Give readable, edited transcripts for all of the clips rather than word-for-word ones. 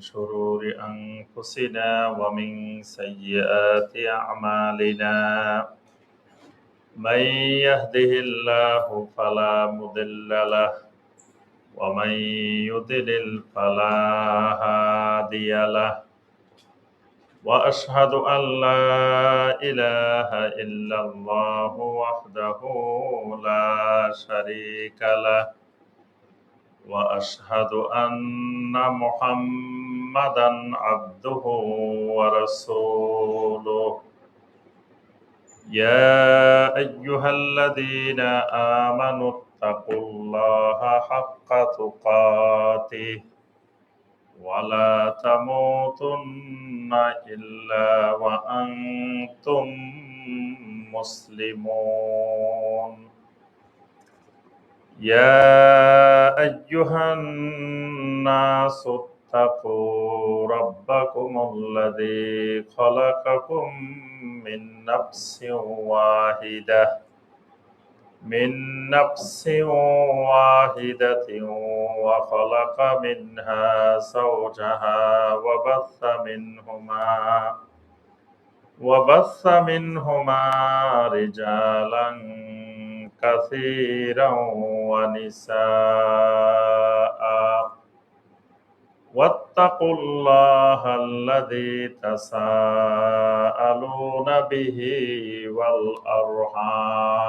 شرور أنفسنا ومن سيئات أعمالنا من يهده الله فلا مضل له ومن يضلل فلا هادي له وأشهد أن لا إله إلا الله وحده لا شريك له وأشهد أن محمدا عبده ورسوله يا أيها الذين آمنوا اتقوا الله حق تقاته ولا تموتن إلا وأنتم مسلمون يا أيها الناس اتقوا ربكم الذي خلقكم من نفس واحدة وخلق منها زوجها وبث منهما رجالا كثيرا ونساء واتقوا الله الذي تساءلون به والأرحام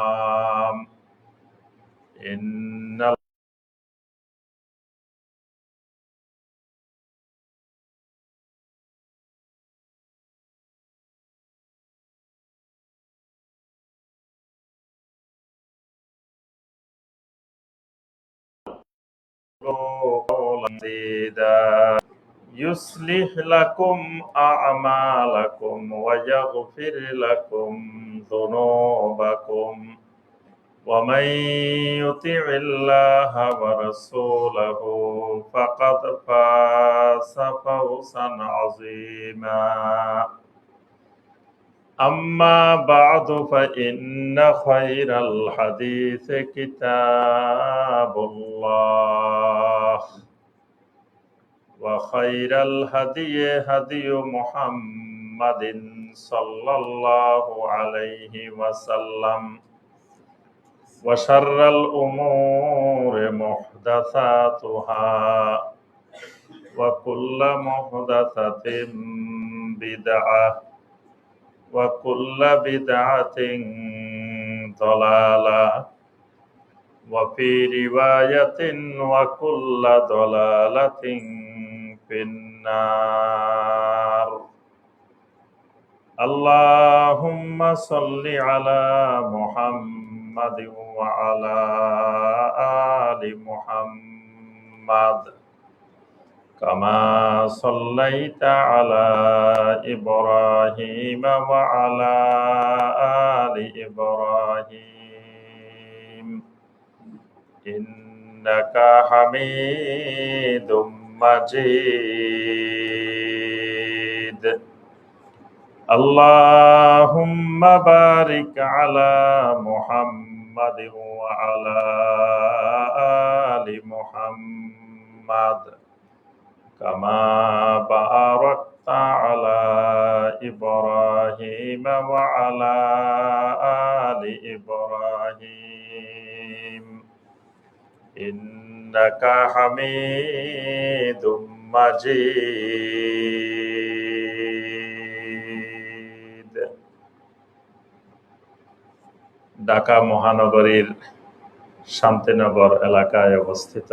إن قولا سديدا يصلح لكم أعمالكم ويغفر لكم ذنوبكم ومن يطع الله ورسوله فقد فاز فوزا عظيما أما بعد فإن خير الحديث كتاب الله وخير الهدي هدي محمد صلى الله عليه وسلم وشر الأمور محدثاتها وكل محدثة بدعة وكل بدعة ضلالة وفي رواية وكل ضلالة في النار اللهم صل على محمد وعلى آل محمد كما صليت على إبراهيم وعلى آل إبراهيم إنك حميد مجيد اللهم بارك على محمد وعلى آل محمد كما باركت على إبراهيم وعلى آل إبراهيم إنك حميد مجيد ঢাকা মহানগরীর শান্তিনগর এলাকায় অবস্থিত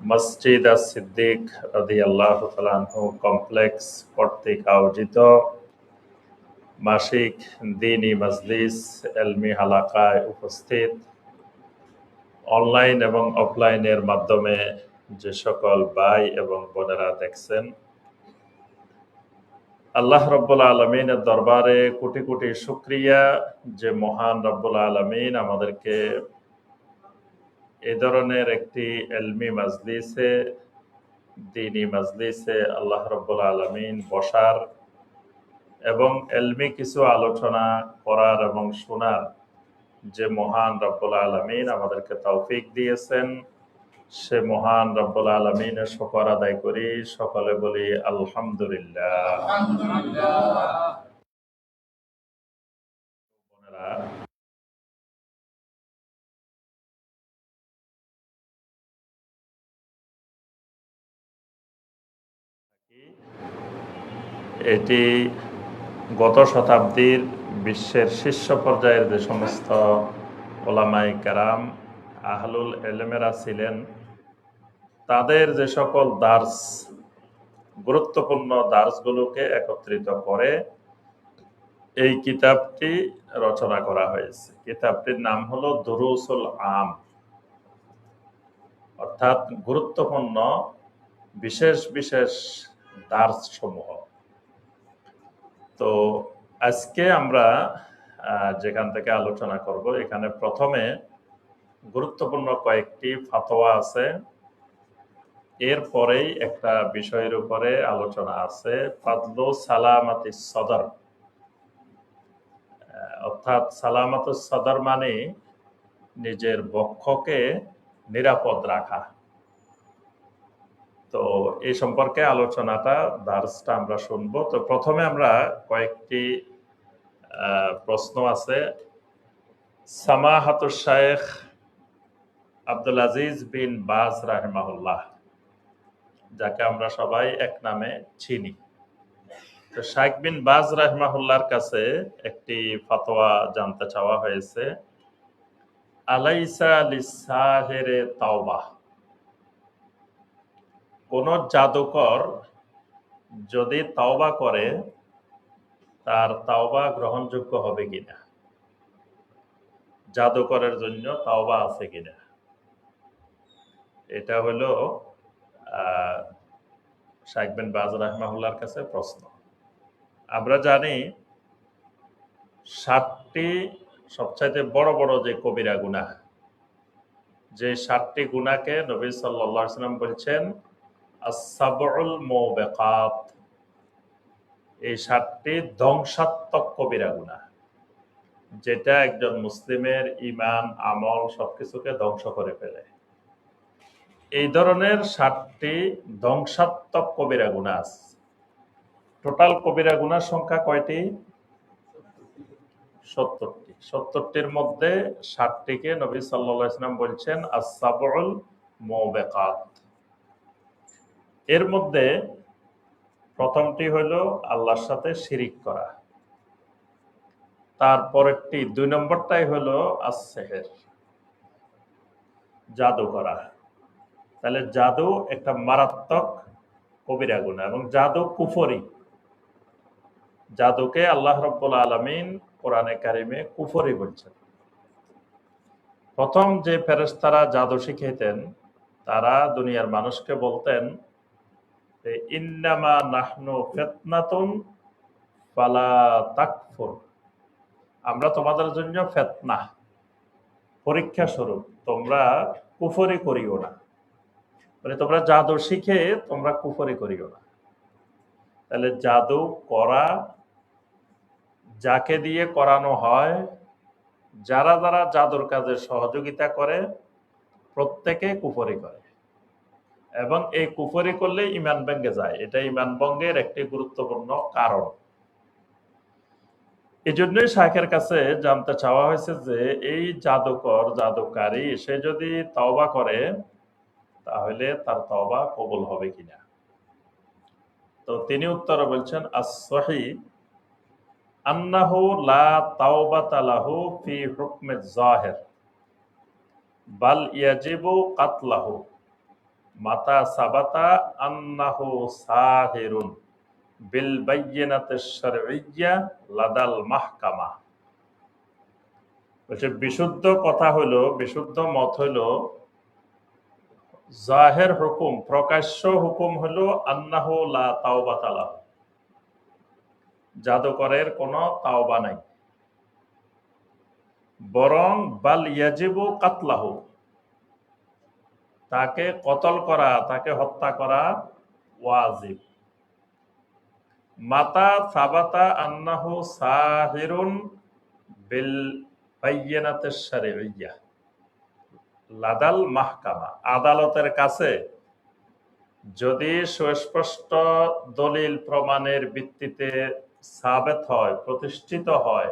মসজিদ সিদ্দিক রাদিয়াল্লাহু তাআলা আনহু কমপ্লেক্স কর্তৃক আয়োজিত মাসিক দ্বীনি মজলিস ইলমি হালাকায় উপস্থিত অনলাইন এবং অফলাইনের মাধ্যমে যে সকল ভাই এবং বোনেরা দেখছেন, আল্লাহ রব্বুল আলমিনের দরবারে কোটি কোটি শুকরিয়া যে মহান রব্বুল আলমিন আমাদেরকে এই ধরনের একটি ইলমি মজলিসে দ্বীনি মজলিসে আল্লাহ রব্বুল আলমিন বসার এবং ইলমি কিছু আলোচনা করার এবং শোনার যে মহান রব্বুল আলমিন আমাদেরকে তৌফিক দিয়েছেন, সে মহান রব্বুল আলামিনের শুকর আদায় করি, সকলে বলি আলহামদুলিল্লাহ। বোনেরা, এটি গত শতাব্দীর বিশ্বের শীর্ষ পর্যায়ের যে সমস্ত ওলামায়ে কেরাম আহলুল এলেমেরা ছিলেন, তাদের যে সকল দার্স, গুরুত্বপূর্ণ দার্সগুলোকে একত্রিত করে এই কিতাবটি রচনা করা হয়েছে। কিতাবটির নাম হলো দুরুসুল আম, অর্থাৎ গুরুত্বপূর্ণ বিশেষ বিশেষ দার্স সমূহ। তো আজকে আমরা যেখান থেকে আলোচনা করব, এখানে প্রথমে গুরুত্বপূর্ণ কয়েকটি ফাতোয়া আছে, এরপরেই একটা বিষয়ের উপরে আলোচনা আছে, ফাদলু সালামাতিস সদর। অর্থাৎ সালামাতুস সদর মানে নিজের বক্ষকে নিরাপদ রাখা। তো এই সম্পর্কে আলোচনাটা, দার্সটা আমরা শুনবো। তো প্রথমে আমরা কয়েকটি প্রশ্ন আছে। সামাহাতুশ শায়েখ আব্দুল আজিজ বিন বাজ রাহিমাহুল্লাহ, যাকে আমরা সবাই এক নামে চিনি, তো শাইখ বিন বাজ রাহিমাহুল্লাহর কাছে একটি ফতোয়া জানতে চাওয়া হয়েছে। আলাইসা লিসাহিরে তাওবা, কোন জাদুকর যদি তাওবা করে তার তাওবা গ্রহণযোগ্য হবে কিনা, জাদুকরের জন্য তাওবা আছে কিনা। এটা হলো শাইখ বিন বাজ রাহিমাহুল্লাহর কাছে প্রশ্ন। আমরা জানি 7টি সবচাইতে বড় বড় যে কবিরা গুনাহ, যে 7টি গুনাহকে নবী সাল্লাল্লাহু আলাইহি ওয়াসাল্লাম বলেছেন আস-সাবউল মুবিকাত, এই 7টি ধ্বংসাত্মক কবিরা গুনাহ, যেটা একজন মুসলিমের ঈমান, আমল সবকিছুকে ধ্বংস করে ফেলে। এই ধরনের 7টি ধ্বংসাত্মক কবিরা গুনাহ আছে। টোটাল কবিরা গুনার সংখ্যা কয়টি? 70টি। 70টির মধ্যে 7টিকে নবী সাল্লাল্লাহু আলাইহি ওয়াসাল্লাম বলছেন আস-সাবউল মুবিকাত। এর মধ্যে প্রথমটি হলো আল্লাহর সাথে শিরিক করা, তারপরেরটি 2 নম্বরটাই হলো আস-সিহর, জাদু করা। তাহলে জাদু একটা মারাত্মক কবিরা গুনাহ, এবং জাদু কুফরি। জাদুকে আল্লাহ রাব্বুল আলামিন কোরআনে কারিমে কুফরি বলছেন। প্রথম যে ফেরেশতারা জাদু শিখাইতেন, তারা দুনিয়ার মানুষকে বলতেন যে ইন্নামা নাহনু ফিতনাতুন ফালা তাকফুর, আমরা তোমাদের জন্য ফিতনা, পরীক্ষা স্বরূপ, তোমরা কুফরি করিও না। মানে তোমরা জাদু শিখে তোমরা কুফরি করিও না। তাহলে জাদু করা, যাকে দিয়ে করানো হয়, যারা যারা জাদুর কাজে সহযোগিতা করে, প্রত্যেকে কুফরি করে, এবং এই কুফরি করলে ঈমান ভেঙে যায়। এটা ঈমান ভঙ্গের একটি গুরুত্বপূর্ণ কারণ। এই জন্যই শাইখের কাছে জানতে চাওয়া হয়েছে যে এই জাদুকর, জাদুকারী, সে যদি তওবা করে তাহলে তার তওবা কবুল হবে কিনা। তো তিনি উত্তরে বলছেন আস-সহিহ আন্নাহু লা তাওবাতা লাহু ফি হুকমিজ যাহির বাল ইয়াজিবু কাতলাহু মাতা সাবাতা আন্নাহু সাহিরুন বিল বায়্যিনাতিশ শারঈয়্যা লাদাল মাহকামা। বলছে বিশুদ্ধ কথা হলো, বিশুদ্ধ মত হলো, জাহের হুকুম, প্রকাশ্য হুকুম হলো আন্নাহু লা তাওবাতা লাহু, জাদুকরের কোনো তাওবা নাই, বরং বাল ইয়াজিবু কাতলাহু, তাকে কতল করা, তাকে হত্যা করা ওয়াজিব। মাতা সাবাতা আন্নাহু সাহিরুন বিল বায়্যিনাতিশ শারঈয়্যা লাদাল মাহকামা, আদালতের কাছে যদি সুস্পষ্ট দলিল প্রমাণের ভিত্তিতে সাবেত হয়, প্রতিষ্ঠিত হয়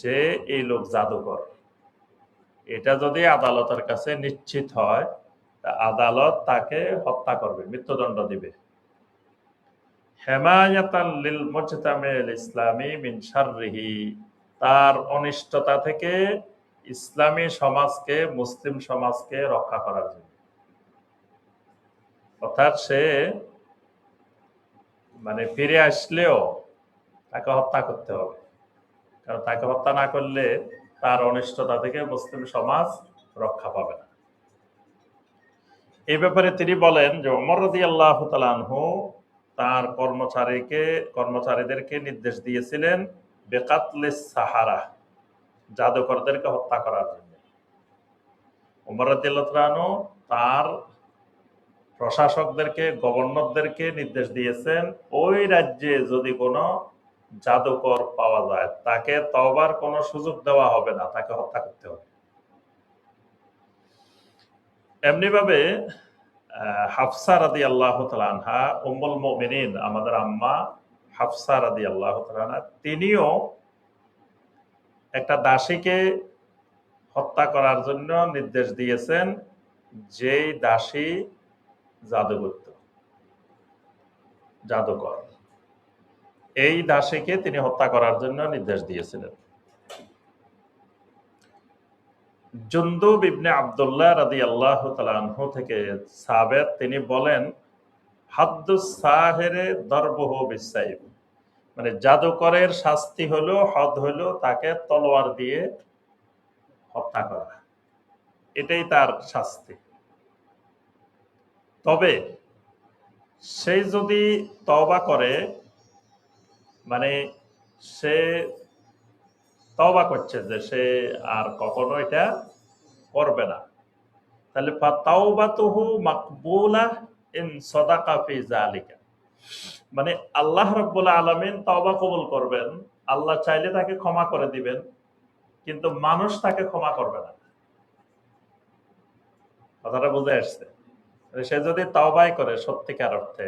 যে এই লোক জাদুকর, এটা যদি আদালতের কাছে নিশ্চিত হয়, আদালত তাকে হত্যা করবে, মৃত্যুদণ্ড দিবে। হেমায়াতাল লিল মুজতামিল ইসলামী মিন শাররিহি, তার অনিষ্টতা থেকে ইসলামী সমাজকে, মুসলিম সমাজকে রক্ষা করার জন্য। অর্থাৎ সে মানে ফিরে আসলেও তাকে হত্যা করতে হবে, কারণ তাকে হত্যা না করলে তার অনিষ্টতা থেকে মুসলিম সমাজ রক্ষা পাবে না। এই ব্যাপারে তিনি বলেন যে ওমর রাদিয়াল্লাহু তাআলা আনহু তার কর্মচারীদেরকে নির্দেশ দিয়েছিলেন বেকাতলিস সাহারা, জাদুকরদেরকে হত্যা করার জন্য। ওমর রাদিয়াল্লাহু তাআলা আনহু তার প্রশাসকদেরকে, গভর্নরদেরকে নির্দেশ দিয়েছেন ওই রাজ্যে যদি কোনো জাদুকর পাওয়া যায় তাকে তওবার কোনো সুযোগ দেওয়া হবে না, তাকে হত্যা করতে হবে। এমনি ভাবে হাফসা রাদিয়াল্লাহু তাআলা আনহা, উম্মুল মুমিনিন, আমাদের আম্মা হাফসা রাদিয়াল্লাহু তাআলা আনহা, তিনিও একটা দাসীকে হত্যা করার জন্য নির্দেশ দিয়েছেন, যেই দাসী জাদুকর, এই দাসীকে তিনি হত্যা করার জন্য নির্দেশ দিয়েছিলেন। জুনদুব ইবনে আব্দুল্লাহ রাদিয়াল্লাহু তাআলা আনহু থেকে সাবেত, তিনি বলেন হাদ্দুস সাহিরে দরবুহু বিসাইফ, মানে জাদুকরের শাস্তি হলো, হদ হলো তাকে তলোয়ার দিয়ে হত্যা করা, এটাই তার শাস্তি। তবে সে যদি তওবা করে, মানে সে তওবা করছে যে সে আর কখনো এটা করবে না, তাহলে ফাতাওবাতুহু মাকবুলা ইন সাদাকা ফি যালিকা, মানে আল্লাহ রাব্বুল আলামিন তওবা কবুল করবেন, আল্লাহ চাইলে তাকে ক্ষমা করে দিবেন, কিন্তু মানুষ তাকে ক্ষমা করবে না। কথাটা বুঝে আসছে? সে যদি তওবাই করে সত্যিকার অর্থে,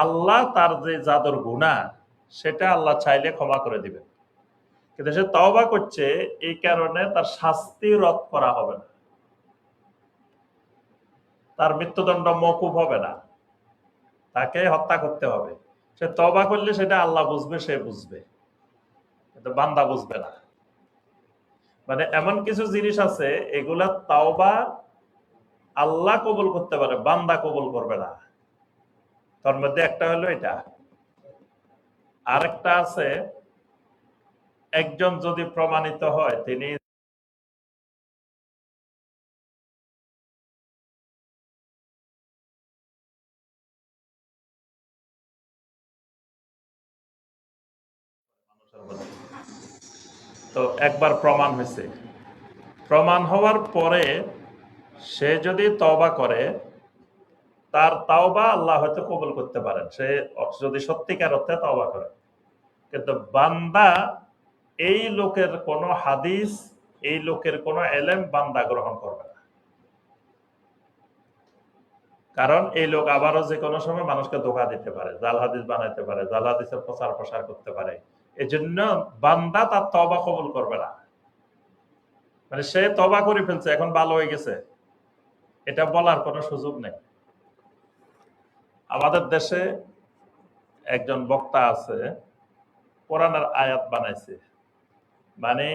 আল্লাহ তার যে জাদুর গুনাহ সেটা আল্লাহ চাইলে ক্ষমা করে দিবেন, কিন্তু সে তওবা করছে এই কারণে তার শাস্তি রদ করা হবে না, তার মৃত্যুদণ্ড মওকুফ হবে না, তাকে হত্যা করতে হবে। সে তওবা করলে সেটা আল্লাহ বুঝবে, সে বুঝবে, কিন্তু বান্দা বুঝবে না। মানে এমন কিছু জিনিস আছে এগুলা তাওবা আল্লাহ কবুল করতে পারে, বান্দা কবুল করবে না। তার মধ্যে একটা হলো এটা। আরেকটা আছে, একজন যদি প্রমাণিত হয় তিনি তো একবার প্রমাণ হয়েছে, প্রমাণ হওয়ার পরে সে যদি তওবা করে, তার তাওবা আল্লাহ হয়তো কবুল করতে পারেন, সে যদি সত্যিকার অর্থে তওবা করে। কিন্তু বান্দা, এই লোকের কোনো হাদিস, এই লোকের কোনো এলেম বান্দা গ্রহণ করবে না, কারণ এই লোক আবারও যে কোনো সময় মানুষকে ধোঁকা দিতে পারে, জাল হাদিস বানাইতে পারে, জাল হাদিসের প্রচার প্রসার করতে পারে। এই জন্য বান্দা তার তওবা কবুল করবে না। মানে সে তওবা করে ফেলছে, এখন ভালো হয়ে গেছে, এটা বলার কোনো সুযোগ নেই। আমাদের দেশে একজন বক্তা আছে, কোরআনের আয়াত বানাইছে, মানে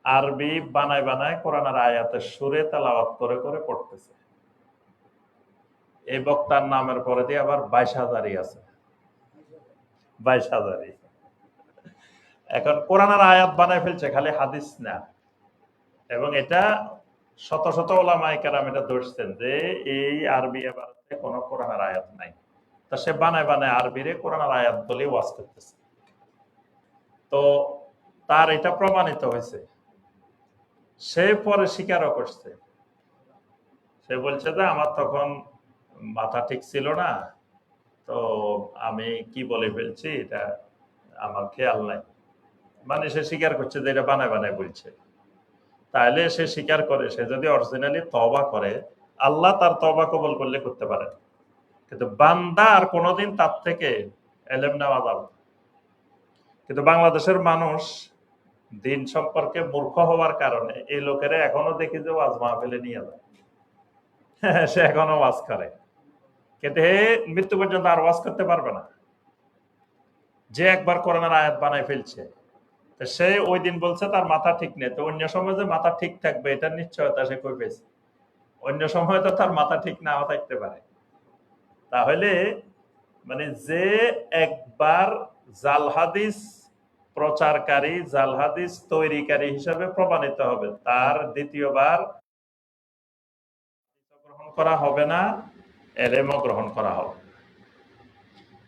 আরবি বানায় বানায় কোরআনের আয়াতের সুরে তেলাওয়াত করে করে পড়তেছে। এই বক্তার নামের পরে দিয়ে আবার 22,000 আছে, 22,000। এখন কোরআনের আয়াত বানায় ফেলছে, খালি হাদিস না। এবং এটা শত শত ওলামায়ে কেরাম এটা ধরছেন যে এই আরবি এবারে কোনো কোরআনের আয়াত নাই, তা সে বানায় বানায় আরবিরে কোরআনের আয়াত বলে ওয়াজ করতেছে। তো তার এটা প্রমাণিত হয়েছে, সে পরে স্বীকারও করছে। সে বলছে যে আমার তখন মাথা ঠিক ছিল না, তো আমি কি বলে ফেলছি এটা আমার খেয়াল নাই। মানে সে স্বীকার করছে যে এটা বানায় বানায় বলছে। তাহলে সে স্বীকার করে, সে যদি অরিজিনালি তওবা করে, আল্লাহ তার তওবা কবুল করলে করতে পারে। কিন্তু বান্দা আর কোনোদিন তার থেকে এলেম নেওয়া যাবে না। কিন্তু বাংলাদেশের মানুষ দিন সম্পর্কে মূর্খ হওয়ার কারণে এই লোকেরা এখনো দেখি যে ওয়াজ মাহফিলে নিয়ে যায়। সে এখনো ওয়াজ করে, কিন্তু হে মৃত্যু পর্যন্ত আর ওয়াজ করতে পারবে না। যে একবার কোরআনের আয়াত বানায় ফেলছে, তো সে ওই দিন বলছে তার মাথা ঠিক নেই, তো অন্য সময় যে মাথা ঠিক থাকবে এটার নিশ্চয়তা সে কই পেয়েছে? অন্য সময় তো তার মাথা ঠিক নাও থাকতে পারে। তাহলে মানে যে একবার জাল হাদিস প্রচারকারী, জাল হাদিস তৈরিকারী হিসাবে প্রমাণিত হবে, তার দ্বিতীয়বার গ্রহণ করা হবে না, এলেমও গ্রহণ করা হবে।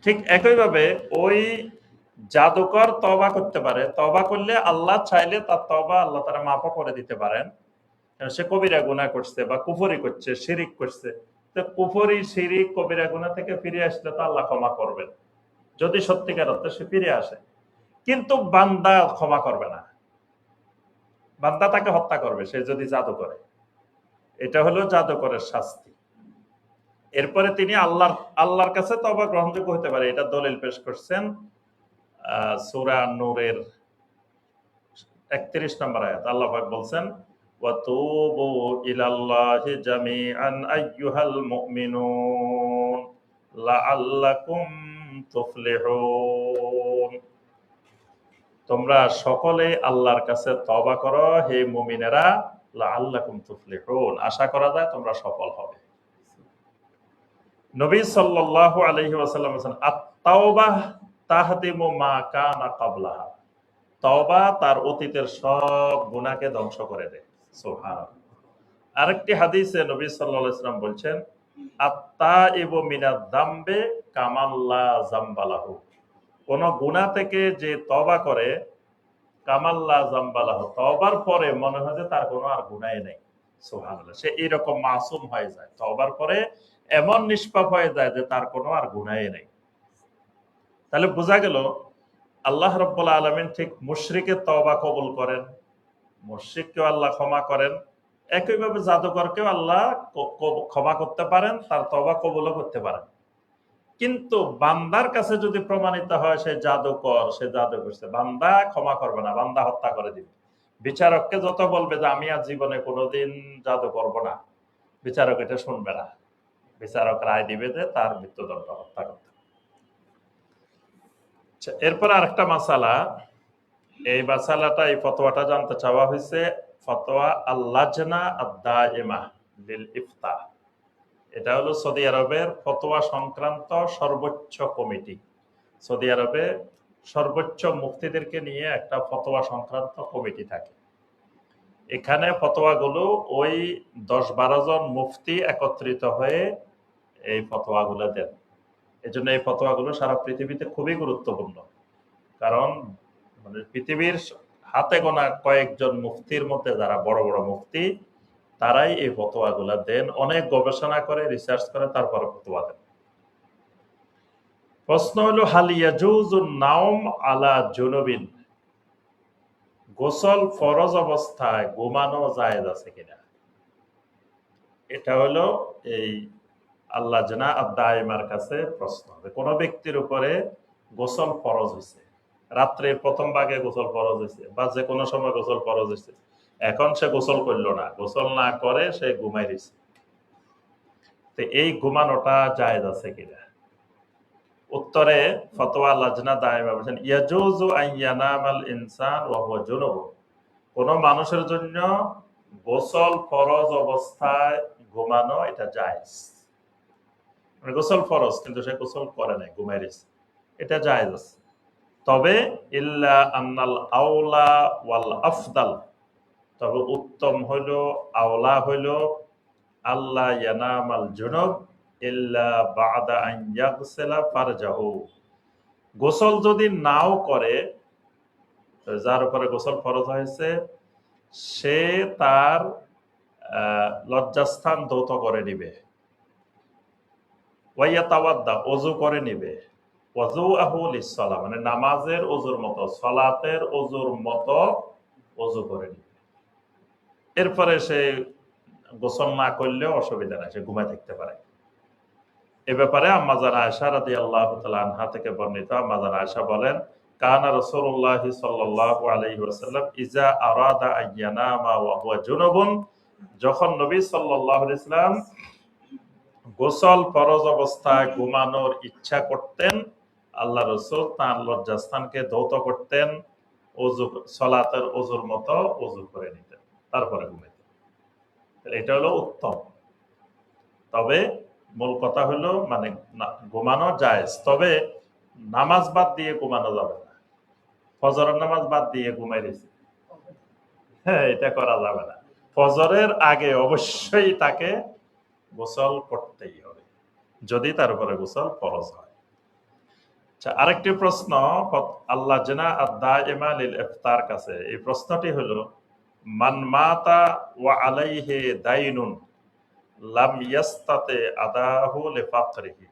ঠিক একইভাবে ওই জাদুকর তওবা করতে পারে, তওবা করলে আল্লাহ চাইলে তার তওবা আল্লাহ তারা মাফ করে দিতে পারেন। সে কবিরা গুনাহ করছে বা কুফরি করছে, শিরিক করছে, তো কুফরি শিরিক কবিরা গুনাহ থেকে ফিরে আসলে তো আল্লাহ ক্ষমা করবেন, যদি সত্যিকার অর্থে সে ফিরে আসে। কিন্তু বান্দা ক্ষমা করবে না, বান্দা তাকে হত্যা করবে সে যদি জাদু করে। এটা হলো জাদুকরের শাস্তি। এরপরে তিনি আল্লাহর কাছে তওবা গ্রহণযোগ্য হতে পারে, এটা দলিল পেশ করছেন সূরা নূরের 31 নম্বর আয়াত। আল্লাহ পাক বলছেন, ওয়াতুবু ইলাল্লাহি জামিআন আইয়ুহাল মুমিনুন লাআল্লাকুম তুফলিহুন। তোমরা সকলে আল্লাহর কাছে তওবা করো হে মুমিনেরা, লাআল্লাকুম তুফলিহুন, আশা করা যায় তোমরা সফল হবে। নবী সাল্লাল্লাহু আলাইহি ওয়াসাল্লাম বলেন, আত-তাওবাহ তাহদিমু মা কানা ক্বাবলাহা। তওবা তার অতীতের সব গুনাহকে ধ্বংস করে দেয়। সুবহানাল্লাহ। আরেকটি হাদিসে নবী সাল্লাল্লাহু আলাইহি ওয়াসাল্লাম বলছেন, আত-তাইবু মিনাদ যামবি কামান লা যামবা লাহু। কোন গুনাহ থেকে যে তওবা করে, কামান লা যামবা লাহু, তওবার পরে মনে হয় যে তার কোনো আর গুনাহই নেই। সুবহানাল্লাহ। সে এরকম মাসুম হয়ে যায়, তওবার পরে এমন নিষ্পাপ হয়ে যায় যে তার কোনো আর গুনাহই নেই। তাহলে বোঝা গেল আল্লাহ রাব্বুল আলামিন ঠিক মুশরিকের তওবা কবুল করেন, মুশরিককেও আল্লাহ ক্ষমা করেন, একইভাবে জাদুকরকেও আল্লাহ ক্ষমা করতে পারেন, তার তওবা কবুলও করতে পারেন। কিন্তু বান্দার কাছে যদি প্রমাণিত হয় সে জাদুকর, সে জাদু করছে, বান্দা ক্ষমা করবে না, বান্দা হত্যা করে দিবে। বিচারককে যত বলবে যে আমি আর জীবনে কোনোদিন জাদু করব না, বিচারক এটা শুনবে না। বিচারক রায় দিবে যে তার মৃত্যুদণ্ড, হত্যা করতে। এরপর আরেকটা মাসালা, এই মাসালাটা, এই ফতোয়াটা জানতে চাওয়া হয়েছে, ফতোয়া আল-লাজনা আদ-দাইমা লিল ইফতা। এটা হলো সৌদি আরবের ফতোয়া সংক্রান্ত সর্বোচ্চ কমিটি। সৌদি আরবে সর্বোচ্চ মুফতিদেরকে নিয়ে একটা ফতোয়া সংক্রান্ত কমিটি থাকে। এখানে ফতোয়াগুলো ওই 10-12 জন মুফতি একত্রিত হয়ে এই ফতোয়াগুলো দেন। এজন্য এই ফতোয়াগুলো সারা পৃথিবীতে খুবই গুরুত্বপূর্ণ। কারণ মানে পৃথিবীর হাতে গোনা কয়েকজন মুফতির মধ্যে যারা বড় বড় মুফতি, তারাই এই ফতোয়াগুলা দেন, অনেক গবেষণা করে, রিসার্চ করে, তারপরে ফতোয়া দেন। প্রশ্ন হলো, হাল ইয়াজুজুন নাওম আলা জুনুবিন, গোসল ফরজ অবস্থায় ঘুমানো জায়েজ আছে কিনা? এটা হলো এই আল্লাজনা আদ-দাইমার কাছে প্রশ্ন। কোন ব্যক্তির উপরে গোসল ফরজ হয়েছে, রাত্রের প্রথম ভাগে গোসল ফরজ হয়েছে, বা যে কোনো সময় গোসল ফরজ হয়েছে, এখন সে গোসল করলো না, গোসল না করে সে ঘুমাই দিছে, তো এই ঘুমানোটা জায়েজ আছে কিনা? উত্তরে ফতোয়া লাজনা দাইমা বলেন, ইয়াজুজু আন ইয়ানামাল ইনসান ওয়া হুয়া জুনুব। কোন মানুষের জন্য গোসল ফরজ অবস্থায় ঘুমানো এটা জায়েজ। মানে গোসল ফরজ কিন্তু সে গোসল করে নাই, ঘুমাই দিছে, এটা জায়েজ আছে। তবে ইল্লা আন্নাল আওলা ওয়াল আফদাল, তবে উত্তম হইল, আওলা হইল, আল্লাহ ইয়ানামাল জুনুব ইল্লা বাদা আন ইয়াগসিলা ফারজাহু। গোসল যদি নাও করে, যার উপরে গোসল ফরজ হয়েছে, সে তার লজ্জাস্থান ধৌত করে নিবে, ওয়াইয়াতাওয়াদ্দা, ওযু করে নিবে, ওযুআহু লিস-সালাহ, মানে নামাজের ওযুর মতো, সালাতের ওযুর মতো ওযু করে নিবে। এরপরে সে গোসল না করলেও অসুবিধা নাই, সে ঘুমায় থাকতে পারে। এ ব্যাপারে আম্মাজান আয়েশা রাদিয়াল্লাহু তাআলা আনহা থেকে বর্ণিত, আম্মাজান আয়েশা বলেন, কানা রাসূলুল্লাহ সাল্লাল্লাহু আলাইহি ওয়াসাল্লাম ইজা আরাদা আইয়ানামা ওয়া হুয়া জুনুবুন, যখন নবী সাল্লাল্লাহু আলাইহি ওয়াসাল্লাম গোসল ফরজ অবস্থায় ঘুমানোর ইচ্ছা করতেন, আল্লাহ রাসূল তার লজ্জাস্থানকে ধৌত করতেন, ওযু সালাতের ওযুর মতো ওযু করে নিতেন, তারপরে ঘুমাইতেন। এটা হলো উত্তম। তবে মূল কথা হলো মানে ঘুমানো জায়েজ, তবে নামাজ বাদ দিয়ে ঘুমানো যাবে না। ফজরের নামাজ বাদ দিয়ে ঘুমাই দিয়েছে, হ্যাঁ, এটা করা যাবে না। ফজরের আগে অবশ্যই তাকে গোসল করতেই হবে, যদি তার উপরে গোসল ফরজ হয়। আচ্ছা, আরেকটি প্রশ্ন আল্লাহ জানা আদ-দাইমা লিল ইফতার কাছে, এই প্রশ্নটি হলো, মান মাতা ওয়া আলাইহি দাইনুন লাম ইয়াস্তাতি আদাহু লিফাকরিহি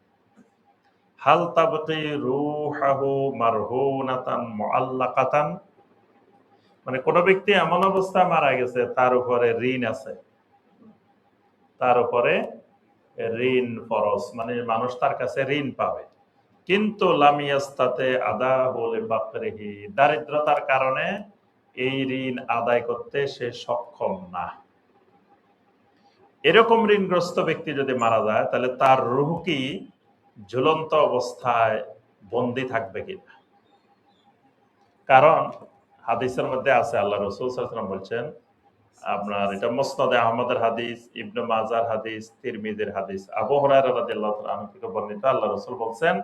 হাল তাবকি রূহাহু মারহুনাতান মুআল্লাকাতান, মানে কোন ব্যক্তি এমন অবস্থায় মারা গেছে তার উপরে ঋণ আছে, তার উপরে ঋণ ফরজ, মানে মানুষ তার কাছে ঋণ পাবে, কিন্তু লাম ইয়াস্তাতি আদাহু লিফাকরিহি, দারিদ্রতার কারণে এই ঋণ আদায় করতে সে সক্ষম না। এরকম ঋণগ্রস্ত ব্যক্তি যদি মারা যায়, তাহলে তার রূহ কি ঝুলন্ত অবস্থায় বন্দী থাকবে কিনা? কারণ হাদিসের মধ্যে আছে, আল্লাহ রাসূল সাল্লাল্লাহু আলাইহি ওয়াসাল্লাম বলছেন, আপনার এটা মুসনাদে আহমদের হাদিস, ইবনে মাজার হাদিস, তিরমিজির হাদিস, আবু হুরায়রা রাদিয়াল্লাহু তাআলা আনহু থেকে বর্ণিত, আল্লাহ রাসূল বলছেন,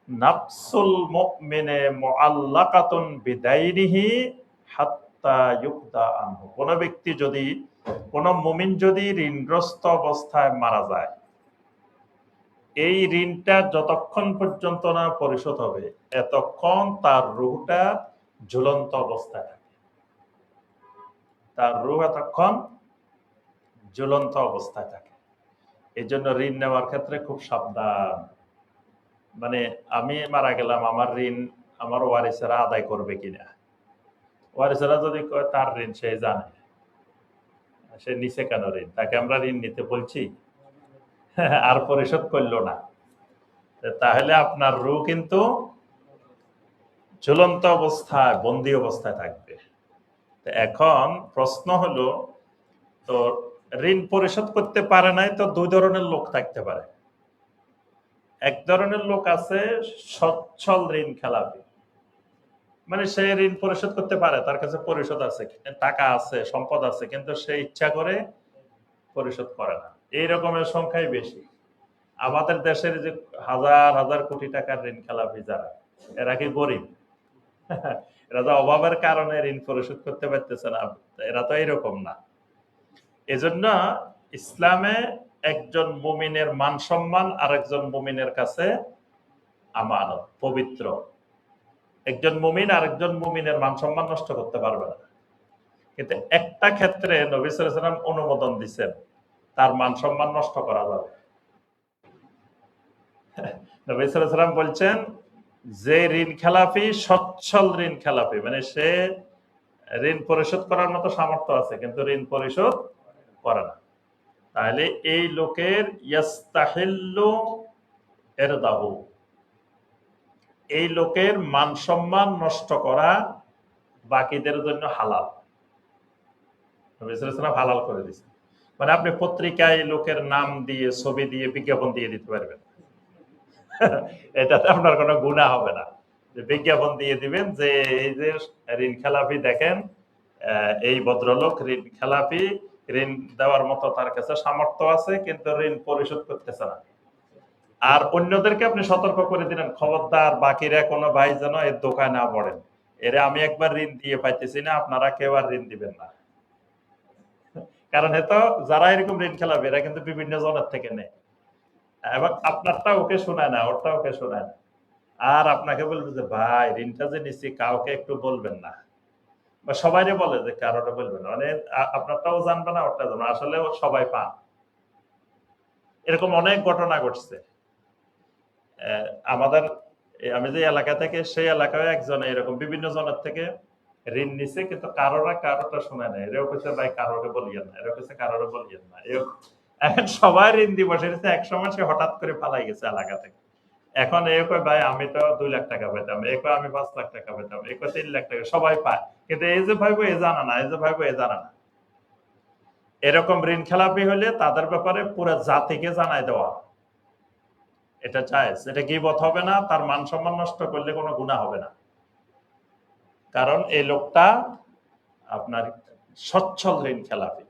নাফসুল মুমিনে মুআল্লাকাতুন বিদাইনিহি হাত্তা ইউকদা আনহু, কোন ব্যক্তি যদি, কোন মুমিন যদি ঋণগ্রস্ত অবস্থায় মারা যায়, এই ঋণটা যতক্ষণ পর্যন্ত না পরিশোধ হবে এতক্ষণ তার রূহটা ঝুলন্ত অবস্থায় থাকে, তার রূহ এতক্ষণ ঝুলন্ত অবস্থায় থাকে। এই জন্য ঋণ নেওয়ার ক্ষেত্রে খুব সাবধান। মানে আমি মারা গেলাম, আমার ঋণ আমার ওয়ারিসেরা আদায় করবে কিনা, ওয়ারিসেরা যদি কয় তার ঋণ সে জানে, সে নিচে কেন ঋণ, তাকে আমরা ঋণ নিতে বলছি আর পরিশোধ করলো না, তাহলে আপনার রূহ কিন্তু ঝুলন্ত অবস্থায়, বন্দী অবস্থায় থাকবে। এখন প্রশ্ন হলো, তো ঋণ পরিশোধ করতে পারে নাই, তো দুই ধরনের লোক থাকতে পারে। এক ধরনের লোক আছে সচ্ছল ঋণ খেলাপি, মানে সে ঋণ পরিশোধ করতে পারে, তার কাছে পরিশোধ আছে, টাকা আছে, সম্পদ আছে, কিন্তু সে ইচ্ছা করে পরিশোধ করে না। এই রকমের সংখ্যাই বেশি। আমাদের দেশের যে হাজার হাজার কোটি টাকার ঋণ খেলাপি যারা, এরা কি গরিব? এরা তো অভাবের কারণে ঋণ পরিশোধ করতে পারতেছে না, এরা তো এরকম না। এজন্য ইসলামে একজন মুমিনের মান সম্মান আর একজন মুমিনের কাছে আমানত, পবিত্র। একজন মুমিন আর একজন মুমিনের মান সম্মান নষ্ট করতে পারবে না, কিন্তু একটা ক্ষেত্রে নবী সাল্লাল্লাহু আলাইহি ওয়াসাল্লাম অনুমোদন দিচ্ছেন, তার মান সম্মান নষ্ট করা যাবে। নবী সাল্লাল্লাহু আলাইহি ওয়াসাল্লাম বলছেন, যে ঋণ খেলাপি সচ্ছল ঋণ খেলাপি, মানে সে ঋণ পরিশোধ করার মতো সামর্থ্য আছে কিন্তু ঋণ পরিশোধ করে না, তাহলে এই লোকের ইয়াস্তাহিল্লু ইরদাহু, এই লোকের মান সম্মান নষ্ট করা বাকিদের জন্য হালাল। নবী সাল্লাল্লাহু আলাইহি ওয়াসাল্লাম হালাল করে দিয়েছেন। মানে আপনি পত্রিকায় লোকের নাম দিয়ে, ছবি দিয়ে বিজ্ঞাপন দিয়ে দিতে পারবেন, এটাতে আপনার কোনো গুনাহ হবে না। যে বিজ্ঞাপন দিয়ে দিবেন যে এই যে ঋণ খেলাপি দেখেন, এই ভদ্রলোক ঋণ খেলাপি, ঋণ দেওয়ার মতো তার কাছে সামর্থ্য আছে কিন্তু ঋণ পরিশোধ করতেছে না। আর অন্যদেরকে আপনি সতর্ক করে দিলেন, খবরদার বাকিরা কোনো ভাই যেন এর দোকানে না পড়েন, এরা আমি একবার ঋণ দিয়ে পাইতেছি না, আপনারা কেউ আর ঋণ দিবেন না। কারণ এতো যারা এরকম ঋণ খেলাবে এরা কিন্তু বিভিন্ন জনের থেকে নেয়, এবং আপনারটা ওকে শোনায় না, ওরটা ওকে শোনায় না, আর আপনাকে বলবে যে ভাই ঋণটা যে নিচ্ছি কাউকে একটু বলবেন না, বা সবাইরে বলে যে কারোটা বলবেন না, মানে আপনারটাও জানবে না, ওরটা জানবে, আসলে সবাই পান। এরকম অনেক ঘটনা ঘটছে আমাদের, আমি যে এলাকা থেকে সেই এলাকায় একজন এরকম বিভিন্ন জনের থেকে ঋণ নিছে কিন্তু কারোটা শুনে না, এরাও কইছে ভাই কারোরে বলিয়েন না, এরাও কইছে কারোরে বলিয়েন না। এখন সবাই ঋণ দিয়ে বসে রয়েছে, এক সময় সে হঠাৎ করে পালাই গেছে এলাকা থেকে। এখন এ কয় ভাই আমি তো 2 লাখ টাকা পেতাম, এ কয় আমি 5 লাখ টাকা পেতাম, এ কয় 3 লাখ টাকা, সবাই পায়। কিন্তু এই যে ভাইবো এ জানা না, এই যে ভাইবো এ জানা না। এরকম ঋণ খেলাপি হলে তাদের ব্যাপারে পুরো জাতিকে জানাই দেওয়া, এটা জায়েজ, এটা গীবত হবে না, তার মান সম্মান নষ্ট করলে কোনো গুনাহ হবে না। কারণ এই লোকটা আপনার সচ্ছল ঋণ খেলাপি,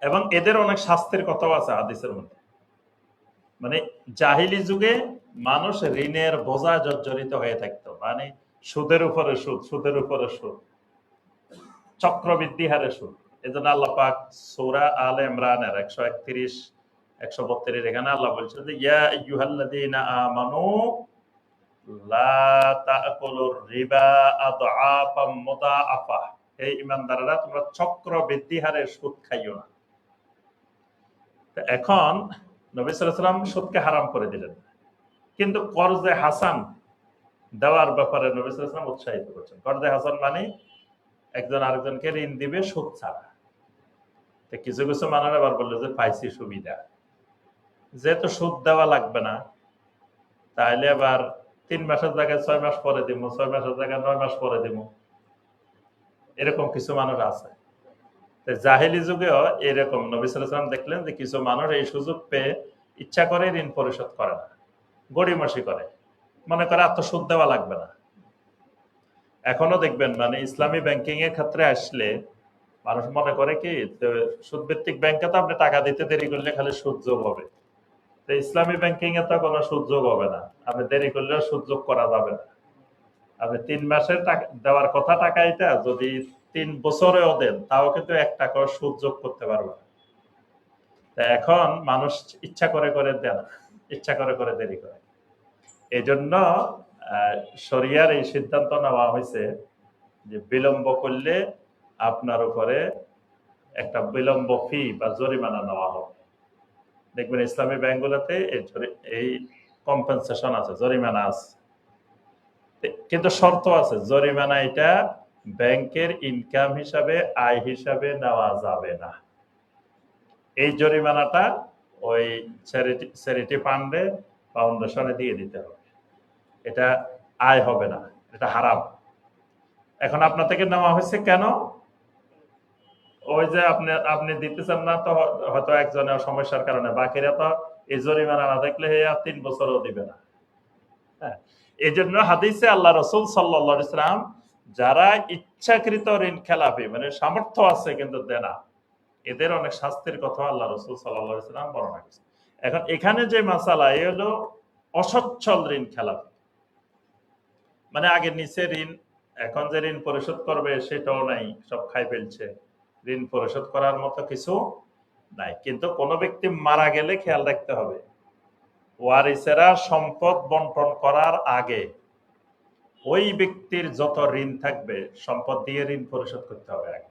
এবং এদের অনেক শাস্তির কথাও আছে হাদিসের মধ্যে। মানে জাহিলি যুগে মানুষ ঋণের বোঝা জর্জরিত হয়ে থাকতো, মানে সুদের উপরে সুদ, সুদের উপরে সুদ, চক্রবৃদ্ধি হারে সুদ। এজন্য আল্লাহ পাক সূরা আলে ইমরানের 131 132 এখানে আল্লাহ বলছেন যে ইয়া আইয়ুহাল্লাযীনা আমানু লা তাকুলুর রিবা আদআফাম মুদাআফা, হে ঈমানদাররা তোমরা চক্রবৃদ্ধি হারে সুদ খাইও না। এখন নবী সাল্লাল্লাহু আলাইহি ওয়াসাল্লাম সুদকে হারাম করে দিলেন, কিন্তু কর্জে হাসান দেওয়ার ব্যাপারে নবী সাল্লাল্লাহু আলাইহি ওয়াসাল্লাম উৎসাহিত করছেন। কর্জে হাসান মানে একজন আরেকজনকে ঋণ দিবে সুদ ছাড়া। তো কিছু কিছু মানুষ আবার বললো যে পাইছি সুবিধা, যেহেতু সুদ দেওয়া লাগবে না, তাহলে আবার 3 মাসের জায়গায় 6 মাস পরে দিব, 6 মাসের জায়গায় 9 মাস পরে দিব, এরকম কিছু মানুষ আছে। জাহেলি যুগেও এরকম নবী সাল্লাল্লাহু আলাইহি ওয়াসাল্লাম দেখলেন যে কিছু মানুষ এই সুযোগ পেয়ে ইচ্ছা করে ঋণ পরিশোধ করে না, গড়িমসি করে, মনে করে আর তো সুদ দেওয়া লাগবে না। এখনো দেখবেন মানে ইসলামী ব্যাংকিং এর ক্ষেত্রে আসলে মানুষ মনে করে কি সুদ ভিত্তিক ব্যাংকে তো আপনি টাকা দিতে দেরি করলে খালি সুদ যোগ হবে, তো ইসলামী ব্যাংকিং এ তো কোনো সুদ যোগ হবে না, আপনি দেরি করলেও সুদ যোগ করা যাবে না। আপনি 3 মাসের টাকা দেওয়ার কথা টাকা, এটা যদি 3 বছরেও দেন তাও কিন্তু 1 টাকাও সুদ যোগ করতে পারবে না। এখন মানুষ ইচ্ছা করে করে দেন, ইচ্ছা করে করে দেরি করে। এই জন্য শরিয়ার এই সিদ্ধান্ত নেওয়া হয়েছে যে বিলম্ব করলে আপনার উপরে একটা বিলম্ব ফি বা জরিমানা নেওয়া হবে। দেখবেন ইসলামী ব্যাংকগুলোতে এই কম্পেনসেশন আছে, জরিমানা আছে, কিন্তু শর্ত আছে, জরিমানা এটা ব্যাংকের ইনকাম হিসাবে, আয় হিসাবে নেওয়া যাবে না। এই জরিমানাটা ওই চ্যারিটি ফান্ডে, ফাউন্ডেশনে দিয়ে দিতে হবে, এটা আয় হবে না, এটা হারাম। এখন আপনার থেকে নেওয়া হয়েছে কেন? ওই যে আপনি দিতেছেন না, তো হয়তো একজনের সমস্যার কারণে, বাকিরা তো এই জরিমানা না দেখলে 3 বছরও দিবে না। হ্যাঁ, এই জন্য হাদিসে আল্লাহ রাসূল সাল্লাল্লাহু আলাইহি ওয়াসাল্লাম যারা ইচ্ছাকৃত ঋণ খেলাপি, মানে সামর্থ্য আছে কিন্তু দেয় না, এদের অনেক শাস্তির কথা আল্লাহ রাসূল সাল্লাল্লাহু আলাইহি ওয়াসাল্লাম বর্ণনা করেছেন। এখন এখানে যে মাসালা এই হলো অসচ্ছল ঋণ খেলাপি, মানে আগে নিচে ঋণ, এখন যে ঋণ পরিশোধ করবে সেটাও নাই, সব খাই ফেলছে, ঋণ পরিশোধ করার মতো কিছু নাই। কিন্তু কোনো ব্যক্তি মারা গেলে খেয়াল রাখতে হবে, ওয়ারিসেরা সম্পদ বন্টন করার আগে ওই ব্যক্তির যত ঋণ থাকবে সম্পদ দিয়ে ঋণ পরিশোধ করতে হবে আগে।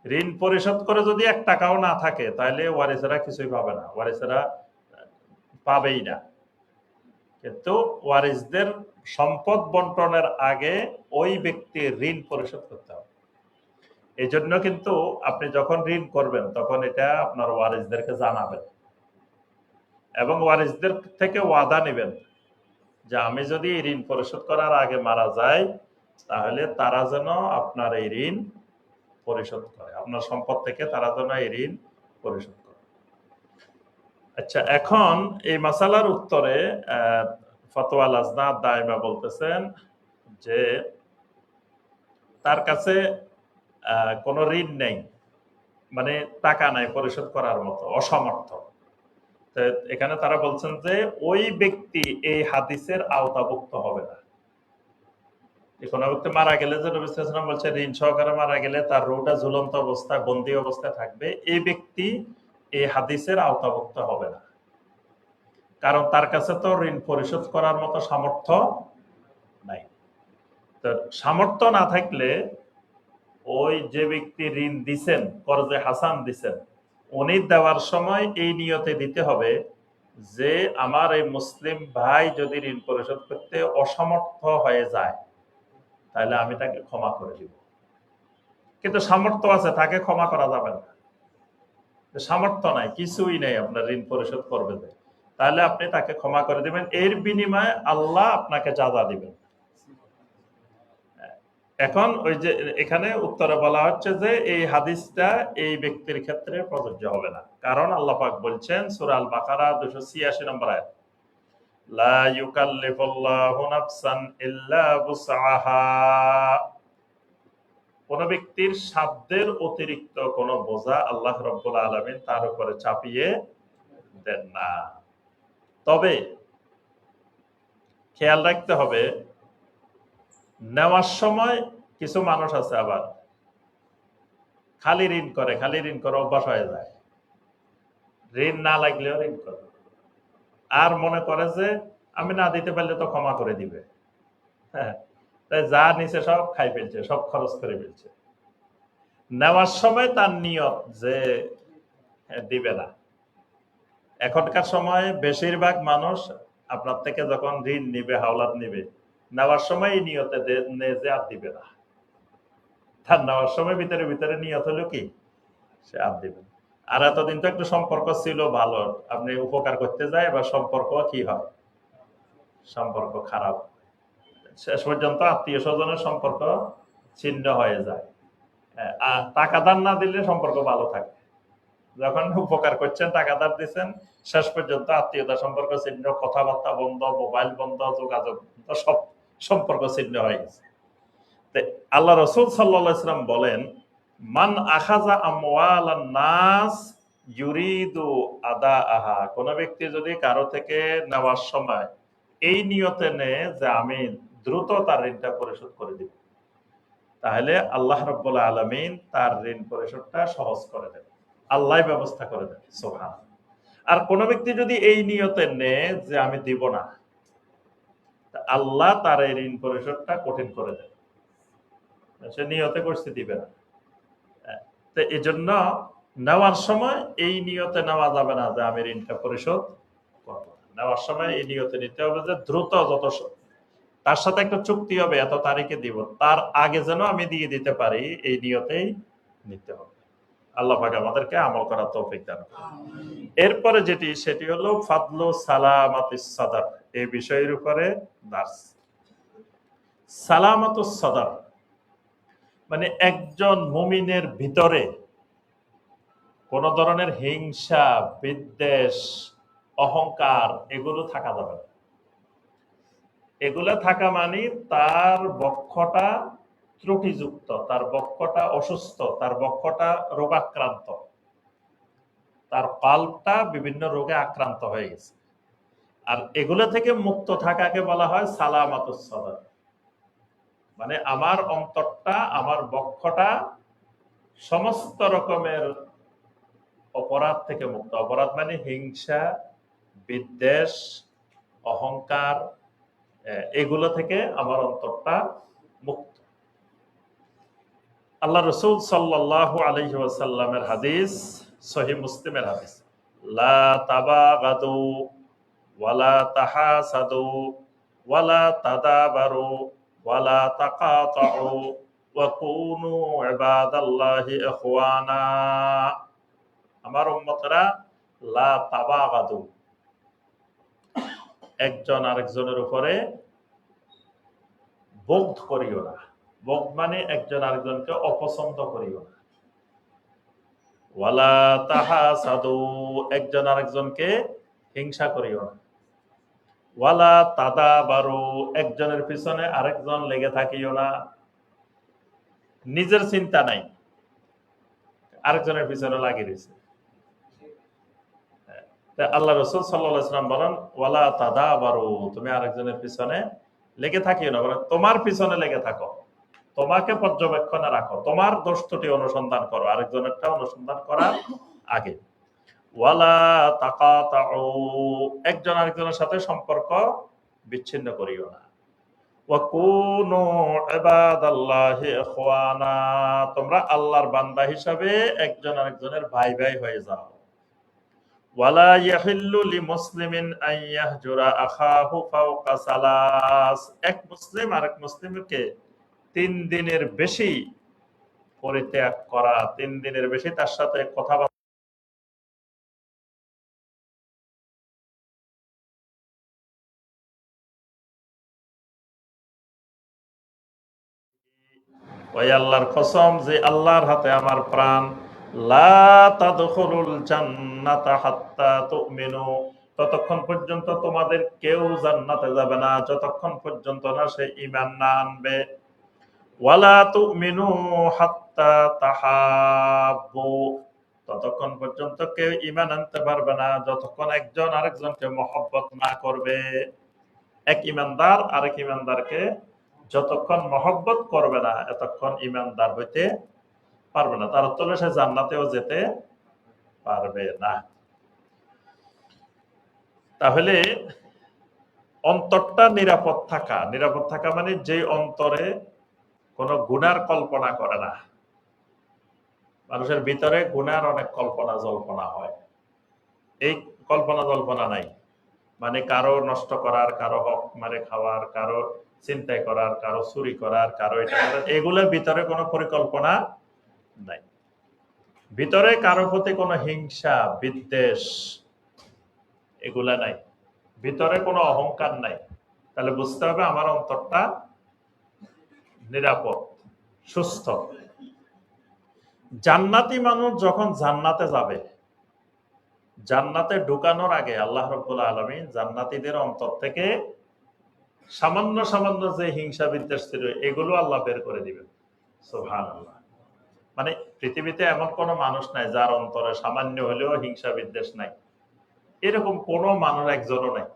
ঋণ পরিশোধ করে যদি 1 টাকাও না থাকে তাহলে ওয়ারিসেরা কিছুই পাবে না, ওয়ারিসেরা পাবেই না। কিন্তু ওয়ারিসদের সম্পদ বন্টনের আগে ওই ব্যক্তির ঋণ পরিশোধ করতে হবে। এই জন্য কিন্তু আপনি যখন ঋণ করবেন তখন এটা আপনার ওয়ারিসদেরকে জানাবেন, এবং ওয়ারিসদের থেকে ওয়াদা নেবেন যে আমি যদি ঋণ পরিশোধ করার আগে মারা যাই তাহলে তারা যেন আপনার এই ঋণ পরিশোধ করে, আপনার সম্পদ থেকে তারা যেন এই ঋণ পরিশোধ করে। আচ্ছা, এখন এই মাসালার উত্তরে ফতোয়া লাজনা দায়মা বলতেছেন যে তার কাছে কোনো ঋণ নেই, মানে টাকা নাই পরিশোধ করার মতো, অসমর্থ। এখানে তারা বলছেন যে ওই ব্যক্তি এই হাদিসের আওতাভুক্ত হবে না। কোনো ব্যক্তি মারা গেলে, যে নবী সাল্লাল্লাহু আলাইহি ওয়াসাল্লাম বলছে ঋণ সহকারে মারা গেলে তার রূহটা ঝুলন্ত অবস্থায়, বন্দী অবস্থায় থাকবে, এই ব্যক্তি এই হাদিসের আওতাভুক্ত হবে না, কারণ তার কাছে তো ঋণ পরিশোধ করার মতো সামর্থ্য নাই। তো সামর্থ্য না থাকলে ওই যে ব্যক্তি ঋণ দিছেন, কর্জে হাসান দিছেন, উনি দেওয়ার সময় এই নিয়তে দিতে হবে যে আমার এই মুসলিম ভাই যদি ঋণ পরিশোধ করতে অসমর্থ হয়ে যায় তাহলে আমি তাকে ক্ষমা করে দিব। কিন্তু সামর্থ্য আছে, তাকে ক্ষমা করা যাবে না। সামর্থ্য নাই, কিছুই নেই আপনার ঋণ পরিশোধ করবে না, তাহলে আপনি তাকে ক্ষমা করে দিবেন, এর বিনিময়ে আল্লাহ আপনাকে যাজা দিবেন। এখন ওই যে এখানে উত্তরে বলা হচ্ছে যে এই হাদিসটা এই ব্যক্তির ক্ষেত্রে প্রযোজ্য হবে না, কারণ আল্লাহ পাক বলছেন সূরা আল বাকারা 286 নম্বর আয়াত, লা ইউকাল্লিফুল্লাহু নাফসান ইল্লা বুসআহা। কোন ব্যক্তির সাধ্যের অতিরিক্ত কোন বোঝা আল্লাহ রাব্বুল আলামিন তার উপরে চাপিয়ে দেন না। তবে খেয়াল রাখতে হবে, নেওয়ার সময় কিছু মানুষ আছে আবার খালি ঋণ করে অভ্যাস হয়ে যায়, ঋণ না লাগলেও ঋণ করে, আর মনে করে যে আমি না দিতে পারলে তো ক্ষমা করে দিবে। হ্যাঁ, তাই যা নিচে সব খাই ফেলছে, সব খরচ করে ফেলছে। নেওয়ার সময় তার নিয়ত যে দিবে না। এখনকার সময় বেশিরভাগ মানুষ আপনার থেকে যখন ঋণ নিবে, হাওলাত নিবে, নেওয়ার সময় এই নিয়তে যে আর দিবে না। তার নেওয়ার সময় ভিতরে ভিতরে নিয়ত হলো কি সে আর দিবে না। আর এতদিন তো একটু সম্পর্ক ছিল ভালো, আপনি উপকার করতে যায়, এবার সম্পর্ক কি হয়, সম্পর্ক খারাপ, শেষ পর্যন্ত আত্মীয় স্বজনের সম্পর্ক ছিন্ন হয়ে যায়। আর টাকা দান না দিলে সম্পর্ক ভালো থাকে, যখন উপকার করছেন টাকা দান দিচ্ছেন, শেষ পর্যন্ত আত্মীয়তা সম্পর্ক ছিন্ন, কথাবার্তা বন্ধ, মোবাইল বন্ধ, যোগাযোগ বন্ধ, সব সম্পর্ক ছিন্ন হয়ে গেছে। আল্লাহ রাসূল সাল্লাল্লাহু আলাইহি ওয়াসাল্লাম বলেন, মান আখাযা আমওয়ালান নাস ইউরিদু আদাআহা, কোন ব্যক্তি যদি কারো থেকে নেওয়ার সময় এই নিয়তে নেয় যে আমি দ্রুত তার ঋণটা পরিশোধ করে দিব, তাহলে আল্লাহ রাব্বুল আলামিন তার ঋণ পরিশোধটা সহজ করে দেন, আল্লাহ ব্যবস্থা করে দেন। সুবহান। আর কোন ব্যক্তি যদি এই নিয়তে নেয় যে আমি দিব না, আল্লাহ তার এই ঋণ পরিশোধটা কঠিন করে দেন, সে নিয়তে করতে দিবে না। তো এই জন্য নেওয়ার সময় এই নিয়তে নেওয়া যাবে না যে আমি ঋণটা পরিশোধ করব। নেওয়ার সময় এই নিয়তে নিতে হবে যে দ্রুত, যত তার সাথে একটা চুক্তি হবে এত তারিখে দিব, তার আগে যেন আমি দিয়ে দিতে পারি, এই নিয়তেই নিতে হবে। আল্লাহ পাক আমাদেরকে আমল করার তৌফিক দান করুন। এরপরে যেটি, সেটি হলো ফাদলু সালামাতিস সাদার, এই বিষয়ের উপরে দার্স। সালামাতুস সাদার মানে একজন মুমিনের ভিতরে কোন ধরনের হিংসা, বিদ্বেষ, অহংকার এগুলো থাকা যাবে না। এগুলো থাকা মানে তার বক্ষটা ত্রুটিযুক্ত, তার বক্ষটা অসুস্থ, তার বক্ষটা রোগাক্রান্ত, তার পাল্পটা বিভিন্ন রোগে আক্রান্ত হয়ে গেছে। আর এগুলো থেকে মুক্ত থাকাকে বলা হয় সালামাতুস সাদর, মানে আমার অন্তরটা, আমার বক্ষটা সমস্ত রকমের অপরাধ থেকে মুক্ত। অপরাধ মানে হিংসা, বিদ্বেষ, অহংকার, এগুলো থেকে আমার অন্তরটা মুক্ত। আল্লাহ রাসূল সাল্লাল্লাহু আলাইহি ওয়াসাল্লামের হাদিস, সহিহ মুসলিমের হাদিস, লা তাবাগাদু ওয়ালা তাহাসাদু ওয়ালা তাদাবারু ওয়ালা তাকাতাউ ওয়া কুনু ইবাদাল্লাহি ইখওয়ানা। আমার উম্মতরা, লা তাবাগাদু, একজন আরেকজনের উপরে বগদ করিও না। বগদ মানে একজন আরেকজনকে অপছন্দ করিও না। ওয়ালা তাহাসাদু, একজন আরেকজনকে হিংসা করিও না। ওয়ালা তাদাবারু, একজনের পিছনে আরেকজন লেগে থাকিও না। নিজের চিন্তা নাই, আরেকজনের পিছনে লাগিয়ে দিয়েছে। আল্লাহ রাসূল সাল্লাল্লাহু আলাইহি ওয়াসাল্লাম বলেন, ওয়ালা তাদাবারু, তুমি আরেকজনের পিছনে লেগে থাকিও না, বলেন তোমার পিছনে লেগে থাকো, তোমাকে পর্যবেক্ষণে রাখো, তোমার দোষ ত্রুটি অনুসন্ধান করো, আরেকজনেরটা অনুসন্ধান করার আগে। ওয়ালা তাকাতাউ, একজন আরেকজনের সাথে সম্পর্ক বিচ্ছিন্ন করিও না। ওয়া কুনু ইবাদাল্লাহি ইখওয়ানা, তোমরা আল্লাহর বান্দা হিসাবে একজন আরেকজনের ভাই ভাই হয়ে যাও। ওয়ালা ইয়াহিল্লু লিমুসলিমিন আন ইয়াহজুরা আখাহু ফাওকা সালাস, এক মুসলিম আরেক মুসলিমকে 3 দিনের বেশি পরিত্যাগ করা, 3 দিনের বেশি তার সাথে কথাবার্তা ওই আল্লাহর কসম যে আল্লাহর হাতে আমার প্রাণ, লা তাদখুলুল জান্নাতা হাত্তা তুমিনু, ততক্ষণ পর্যন্ত তোমাদের কেউ জান্নাতে যাবে না যতক্ষণ পর্যন্ত না সে ঈমান না আনবে। ওয়ালা তুমিনু হাত্তা তাহাব্বু, ততক্ষণ পর্যন্ত কেউ ঈমান আনতে পারবে না যতক্ষণ একজন আরেকজনকে মহব্বত না করবে। এক ঈমানদার আরেক ঈমানদারকে যতক্ষণ মহব্বত করবে না এতক্ষণ ঈমানদার হইতে পারবে না, তার তলে সে জান্নাতেও যেতে পারবে না। তাহলে অন্তরটা নিরাপদ থাকা, নিরাপদ থাকা মানে যে অন্তরে কোনো গুনার কল্পনা করে না। মানুষের ভিতরে গুনার অনেক কল্পনা জল্পনা হয়, এই কল্পনা জল্পনা নাই। মানে কারো নষ্ট করার, কারো হক মারে খাওয়ার, কারো চিন্তাই করার, কারো চুরি করার, কারো এটা করার, এগুলোর ভিতরে কোনো পরিকল্পনা নাই। ভিতরে কারো প্রতি কোনো হিংসা বিদ্বেষ এগুলা নাই, ভিতরে কোনো অহংকার নাই। তাহলে বুঝতে হবে আমার অন্তরটা নিরাপদ, সুস্থ। জান্নাতি মানুষ যখন জান্নাতে যাবে, জান্নাতে ঢুকানোর আগে আল্লাহ রাব্বুল আলামিন জান্নাতীদের অন্তর থেকে সামান্য সামান্য যে হিংসা বিদ্বেষ ছিল এগুলো আল্লাহ বের করে দিবেন। সুবহানাল্লাহ। মানে পৃথিবীতে এমন কোন মানুষ নাই যার অন্তরে সামান্য হলেও হিংসা বিদ্বেষ নাই, এরকম কোন মানুষ একজনও নাই।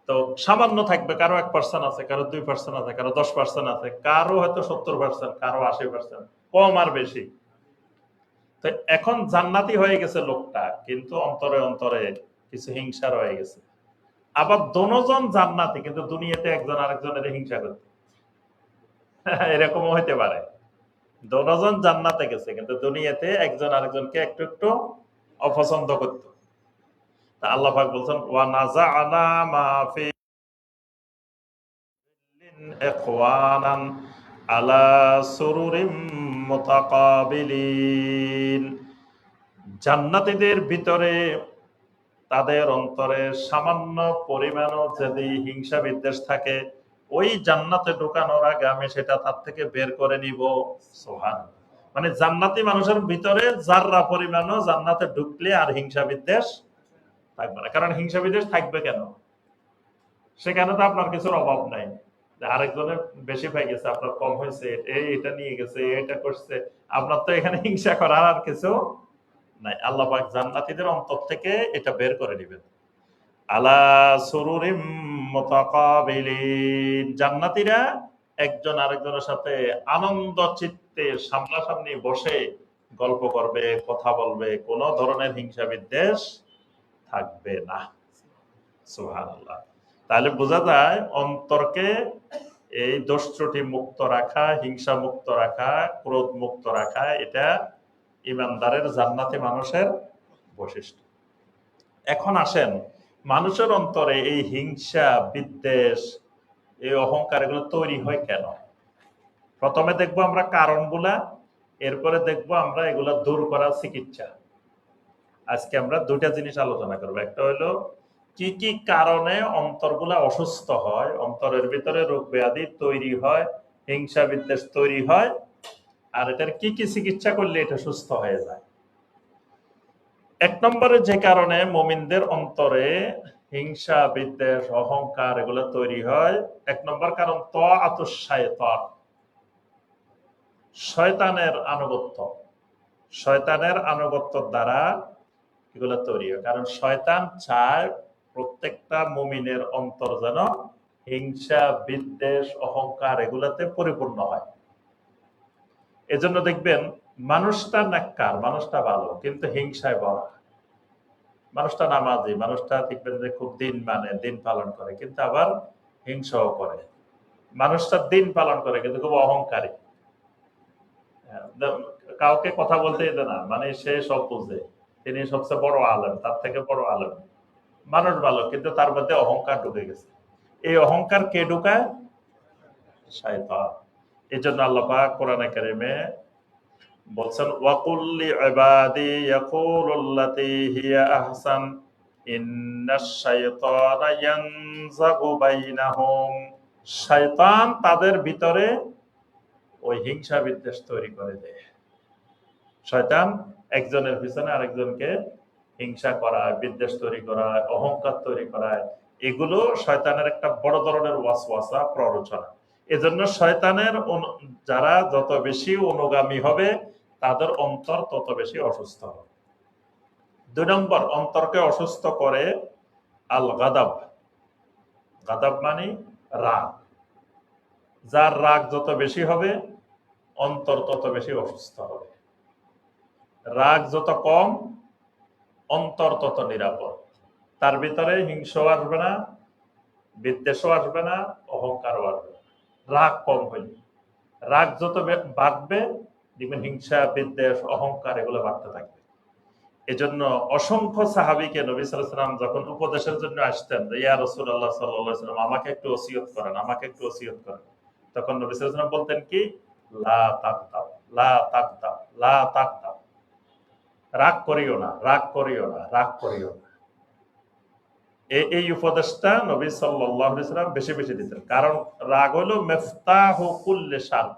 তো সামান্য থাকবে, কারো 1% আছে, কারো 2% আছে, কারো 10% আছে, কারো হয়তো 70%, কারো 80%, কম আর বেশি। তো এখন জান্নাতি হয়ে গেছে লোকটা, কিন্তু অন্তরে অন্তরে কিছু হিংসা রয়ে গেছে। আবার দোনোজন জান্নাতি কিন্তু দুনিয়াতে একজন আরেকজনের হিংসা করতে এরকমও হইতে পারে। দোনোজন জান্নাতে গেছে কিন্তু দুনিয়াতে একজন আরেকজনকে একটু একটু অপছন্দ করত। তা আল্লাহ পাক বলছেন ওয়া নাযাআনা মা ফি ইখওয়ানান আলা সুরুরিম মুতাকাবিলিন, জান্নাতীদের ভিতরে তাদের অন্তরে সামান্য পরিমাণও যদি হিংসা বিদ্বেষ থাকে, ওই জান্নাতে ঢোকানোর আগে আমি সেটা তার থেকে বের করে নিব। সুবহানাল্লাহ। মানে জান্নাতি মানুষের ভিতরে যাররা পরিমাণও জান্নাতে ঢুকলে আর হিংসা বিদ্বেষ থাকবে না। কারণ হিংসা বিদ্বেষ থাকবে কেন? সেখানে তো আপনার কিছুর অভাব নাই, আরেকজনের বেশি পাই গেছে, আপনার কম হয়েছে, এটা নিয়ে গেছে, এটা করছে, আপনার তো এখানে হিংসা করার আর কিছু নাই। আল্লাহ পাক জান্নাতীদের অন্তর থেকে এটা বের করে দিবেন। আলা সুরুরিম মুতাকাবিলিন, জান্নাতীরা একজন আরেকজনের সাথে আনন্দ চিত্তে সামনাসামনি বসে গল্প করবে, কথা বলবে, কোনো ধরনের হিংসা বিদ্বেষ থাকবে না। সুবহানাল্লাহ। তাহলে বোঝা যায় অন্তরকে এই দোষ ত্রুটি মুক্ত রাখা, হিংসা মুক্ত রাখা, ক্রোধ মুক্ত রাখা, এটা ইমানদারের জান্নাতি মানুষের বৈশিষ্ট্য। এখন আসেন মানুষের অন্তরে এই হিংসা বিদ্বেষ, এই অহংকার এগুলো তৈরি হয় কেন? প্রথমে দেখবো আমরা কারণগুলা, এরপরে দেখবো আমরা এগুলা দূর করার চিকিৎসা। আজকে আমরা দুইটা জিনিস আলোচনা করবো। একটা হলো কি কি কারণে অন্তরগুলা অসুস্থ হয়, অন্তরের ভিতরে রোগ ব্যাধি তৈরি হয়, হিংসা বিদ্বেষ তৈরি হয়, আর এটার কি কি চিকিৎসা করলে এটা সুস্থ হয়ে যায়। এক নম্বরে যে কারণে মুমিনদের অন্তরে হিংসা বিদ্বেষ অহংকার এগুলো তৈরি হয়, এক নম্বর কারণ তাআতুশ শায়তান, শয়তানের আনুগত্য। শয়তানের আনুগত্যর দ্বারা এগুলো তৈরি হয়। কারণ শয়তান চায় প্রত্যেকটা মুমিনের অন্তর যেন হিংসা বিদ্বেষ অহংকার এগুলাতে পরিপূর্ণ হয়। এজন্য দেখবেন মানুষটা নেককার, মানুষটা ভালো, কিন্তু হিংসায় ভরা। মানুষটা নামাজি, মানুষটা দেখবেন যে খুব দিন মানে দিন পালন করে, কিন্তু আবার হিংসাও করে। মানুষটা দিন পালন করে কিন্তু খুব অহংকারী, কাউকে কথা বলতে দেয় না, মানে সে সব বুঝে, তিনি সবচেয়ে বড় আলেম, তার থেকে বড় আলেম। মানুষ ভালো কিন্তু তার মধ্যে অহংকার ঢুকে গেছে। এই অহংকার কে ঢুকায়? শয়তান। এই জন্য আল্লাহ পাক কোরআনে কারিমে বলছেন, ওয়াকুল্লি ইবাদি ইয়াকুলুল্লাতী হিয়া আহসান ইন্নাশ শাইতানা ইয়ানজাগু বাইনাহুম। শয়তান তাদের ভিতরে ওই হিংসা বিদ্বেষ তৈরি করে দেয়। শয়তান একজনের পিছনে আরেকজনকে হিংসা করায়, বিদ্বেষ তৈরি করায়, অহংকার তৈরি করায়। এগুলো শয়তানের একটা বড় ধরনের ওয়াসওয়াসা, প্ররোচনা। এজন্য শয়তানের যারা যত বেশি অনুগামী হবে তাদের অন্তর তত বেশি অসুস্থ হবে। 2 নম্বর, অন্তরকে অসুস্থ করে আল গাদাব। গাদাব মানে রাগ। যার রাগ যত বেশি হবে অন্তর তত বেশি অসুস্থ হবে। রাগ যত কম অন্তর তত নিরাপদ। তার ভিতরে হিংসাও আসবে না, বিদ্বেষও আসবে না, অহংকারও আসবে না। রাগ কম হইলে, রাগ যত বাড়বে দেখবেন হিংসা, বিদ্বেষ, অহংকার এগুলো বাড়তে থাকবে। এজন্য অসংখ্য সাহাবীকে নবী সাল্লাল্লাহু আলাইহি ওয়াসাল্লাম যখন উপদেশের জন্য আসতেন, ইয়া রাসূলুল্লাহ সাল্লাল্লাহু আলাইহি ওয়াসাল্লাম আমাকে একটু ওসিয়ত করেন, আমাকে একটু ওসিয়ত করেন, তখন নবী সাল্লাল্লাহু আলাইহি ওয়াসাল্লাম বলতেন কি, লা তাকদাব, লা তাকদাব, লা তাকদাব। রাগ করিও না, রাগ করিও না, রাগ করিও না। এই উপদেশটা নবী সাল্লাল্লাহু আলাইহি ওয়াসাল্লাম বেশি বেশি দিতেন। কারণ রাগ হলো মিফতাহু কুল্লি শার।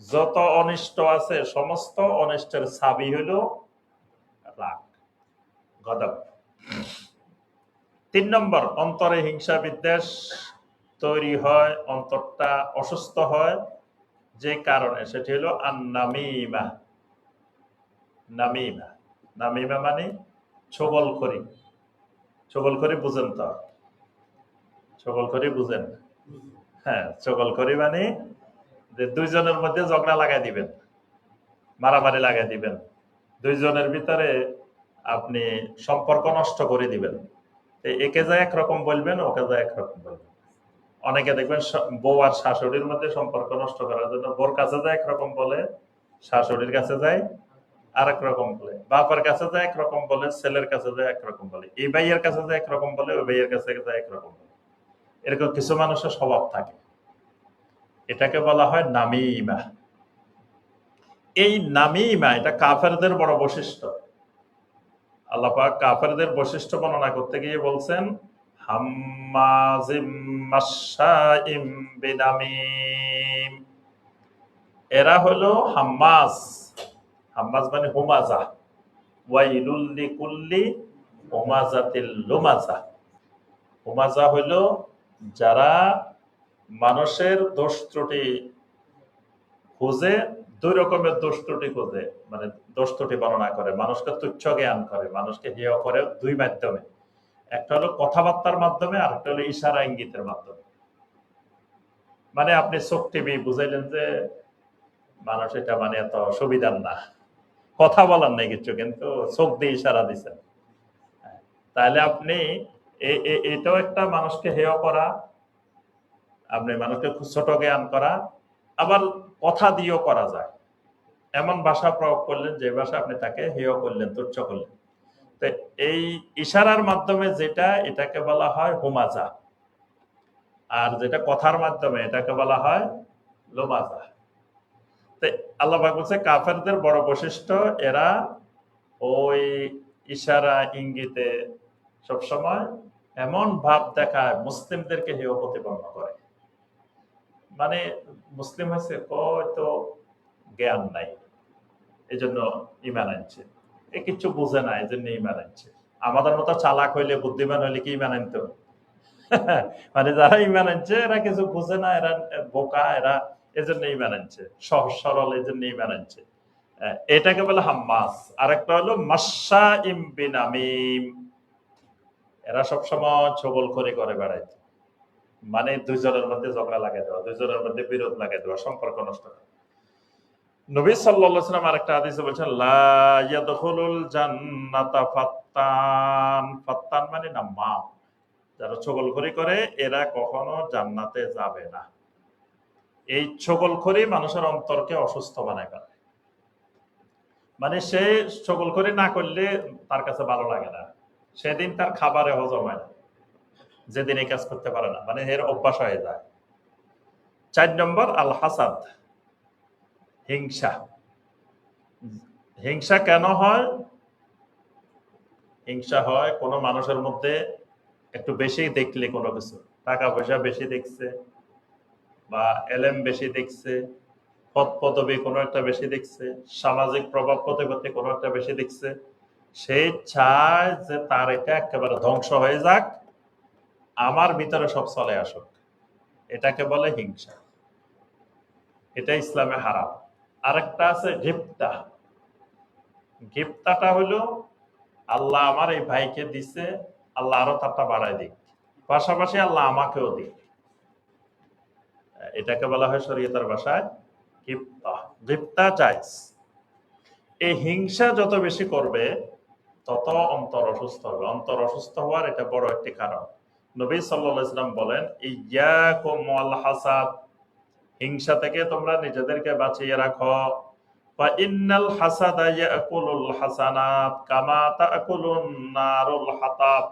যত অনিষ্ট আছে সমস্ত অনিষ্টের চাবি হলো রাগ, গদব। 3 নম্বর, অন্তরে হিংসা বিদ্বেষ তৈরি হয়, অন্তরটা অসুস্থ হয় যে কারণে, সেটি হলো আন-নামিমা। নামিমা, নামিমা মানে ছগলখড়ি। ছগলখড়ি বুঝেন তো? ছগলখড়ি বুঝেন? হ্যাঁ, ছগলখড়ি মানে যে দুইজনের মধ্যে ঝগড়া লাগাই দিবেন, মারামারি লাগাই দিবেন, দুইজনের ভিতরে আপনি সম্পর্ক নষ্ট করে দিবেন। একে যা একরকম বলবেন, ওকে যা একরকম বলবেন। অনেকে দেখবেন বউ আর শাশুড়ির মধ্যে সম্পর্ক নষ্ট করার জন্য বোর কাছে যায় একরকম বলে, শাশুড়ির কাছে যায় আরেক রকম বলে, বাবার কাছে যায় একরকম বলে, ছেলের কাছে যায় একরকম বলে, এই ভাইয়ের কাছে যায় একরকম বলে, ওই ভাইয়ের কাছে যায় একরকম বলে। এরকম কিছু মানুষের স্বভাব থাকে, এটাকে বলা হয় নামিমা। এই নামিমা এটা কাফেরদের বড় বৈশিষ্ট্য। আল্লাহ পাক কাফেরদের বৈশিষ্ট্য বর্ণনা করতে গিয়ে বলছেন, হাম্মাজিম মাশাইম বিনামিম। এরা হলো হাম্মাজ। হাম্মাজ মানে হুমাজা। ওয়াইলুল লিকুল্লি হুমাজাতিল লুমাজা। হুমাজা হলো যারা মানুষের দোষ ত্রুটি খুঁজে, 2 রকমের দোষ ত্রুটি খুঁজে, মানে দোষ ত্রুটি বর্ণনা করে, মানুষকে তুচ্ছ জ্ঞান করে, মানুষকে হেয় করে 2 মাধ্যমে। একটা হলো কথাবার্তার মাধ্যমে, আর একটা হলো ইশারা ইঙ্গিতের মাধ্যমে। মানে আপনি চোখ টিভি বুঝাইলেন যে মানুষ এটা মানে এত সুবিধার না, কথা বলার নেই কিছু, কিন্তু চোখ দিয়ে ইশারা দিচ্ছেন, তাহলে আপনি এটাও একটা মানুষকে হেয় করা, আপনি মানুষকে ছোট জ্ঞান করা। আবার কথা দিয়েও করা যায়, এমন ভাষা প্রয়োগ করলেন যে ভাষা আপনি তাকে হেয় করলেন, তুচ্ছ করলেন। তো এই ইশারার মাধ্যমে যেটা, এটাকে বলা হয় হুমাজা, আর যেটা কথার মাধ্যমে এটাকে বলা হয় লোমাজা। তো আল্লাহ পাক বলছে কাফেরদের বড় বৈশিষ্ট্য, এরা ওই ইশারা ইঙ্গিতে সবসময় এমন ভাব দেখায় মুসলিমদেরকে হেয় প্রতিপন্ন করে। মানে মুসলিম হয়েছে তো জ্ঞান নাই, এই জন্য ইমান আনছে, এ কিছু বুঝে না এই জন্য ইমান আনছে। আমাদের মতো চালাক হইলে, বুদ্ধিমান হইলে কি ইমান আনতো? মানে যারা ইমান আনছে এরা কিছু বুঝে না, এরা বোকা, এরা এজন্য ইমান আনছে, সহজ সরল, এই জন্য ইমান আনছে। এটাকে বলে হাম্মাস। আরেকটা হলো মাশা ইম বিনামিম। এরা সবসময় ছবল করে বেড়াইতো, মানে 2 জনের মধ্যে ঝগড়া লাগাই দেওয়া, 2 জনের মধ্যে বিরোধ লাগাই দেওয়া, সম্পর্ক নষ্ট করা। নবী সাল্লাল্লাহু আলাইহি ওয়াসাল্লাম আরেকটা হাদিসে বলেছেন, লা ইয়াদখুলুল জান্নাতা ফাত্তান। ফাত্তান মানে নাম্মাম। যারা ছগলখড়ি করে এরা কখনো জান্নাতে যাবে না। এই ছগলখড়ি মানুষের অন্তরকে অসুস্থ বানায় ফেলে। মানে সে ছগলখড়ি না করলে তার কাছে ভালো লাগে না, সেদিন তার খাবারে হজম হয় না, যেদিন এই কাজ করতে পারে না, মানে এর অভ্যাস হয়ে যায়। 4 নম্বর আল হাসাদ, হিংসা। হিংসা কেন হয়? হিংসা হয় কোনো মানুষের মধ্যে একটু বেশি দেখলে, কোনো কিছু টাকা পয়সা বেশি দেখছে বা এলেম বেশি দেখছে, পদ পদবী কোনো একটা বেশি দেখছে, সামাজিক প্রভাব প্রতিপত্তি কোনো একটা বেশি দেখছে, সে চায় যে তার এটা একেবারে ধ্বংস হয়ে যাক, আমার ভিতরে সব চলে আসুক। এটাকে বলে হিংসা। এটা ইসলামে হারাম। আরেকটা আছে গিপ্তা। গিপ্তাটা হলো আল্লাহ আমার এই ভাইকে দিছে, আল্লাহ আরো তারটা বাড়ায় দিক, পাশাপাশি আল্লাহ আমাকেও দিক। এটাকে বলা হয় শরীয়তের ভাষায় গিপ্তা। গিপ্তা জায়েজ। এই হিংসা যত বেশি করবে তত অন্তর অসুস্থ হবে। অন্তর অসুস্থ হওয়ার এটা বড় একটি কারণ। নবী সাল্লাল্লাহু আলাইহি ওয়াসাল্লাম বলেন, ইয়াকুম ওয়াল হাসাদ, হিংসা থেকে তোমরা নিজেদেরকে বাঁচিয়ে রাখো। ফা ইন্নাল হাসাদা ইয়াকুলুল হাসানাত কামা তাকুলুন নারুল হাতাব।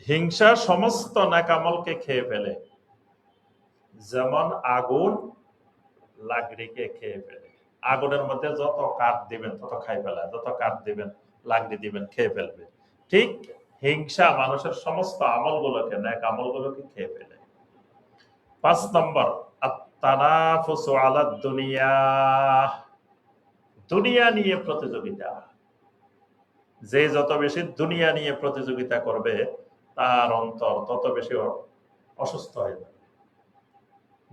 হিংসা সমস্ত নেকামলকে খেয়ে ফেলে, যেমন আগুন লাকড়িকে খেয়ে ফেলে। আগুনের মধ্যে যত কাঠ দিবেন তত খাই ফেলায়, যত কাঠ দিবেন লাকড়ি দিবেন খেয়ে ফেলবে। ঠিক হিংসা মানুষের সমস্ত আমলগুলোকে, নেক আমলগুলোকে খেয়ে ফেলে। 5 নম্বর আত-তানাফুসু আলাদ দুনিয়া, দুনিয়া নিয়ে প্রতিযোগিতা। যে যত বেশি দুনিয়া নিয়ে প্রতিযোগিতা করবে তার অন্তর তত বেশি অসুস্থ হয়ে যাবে।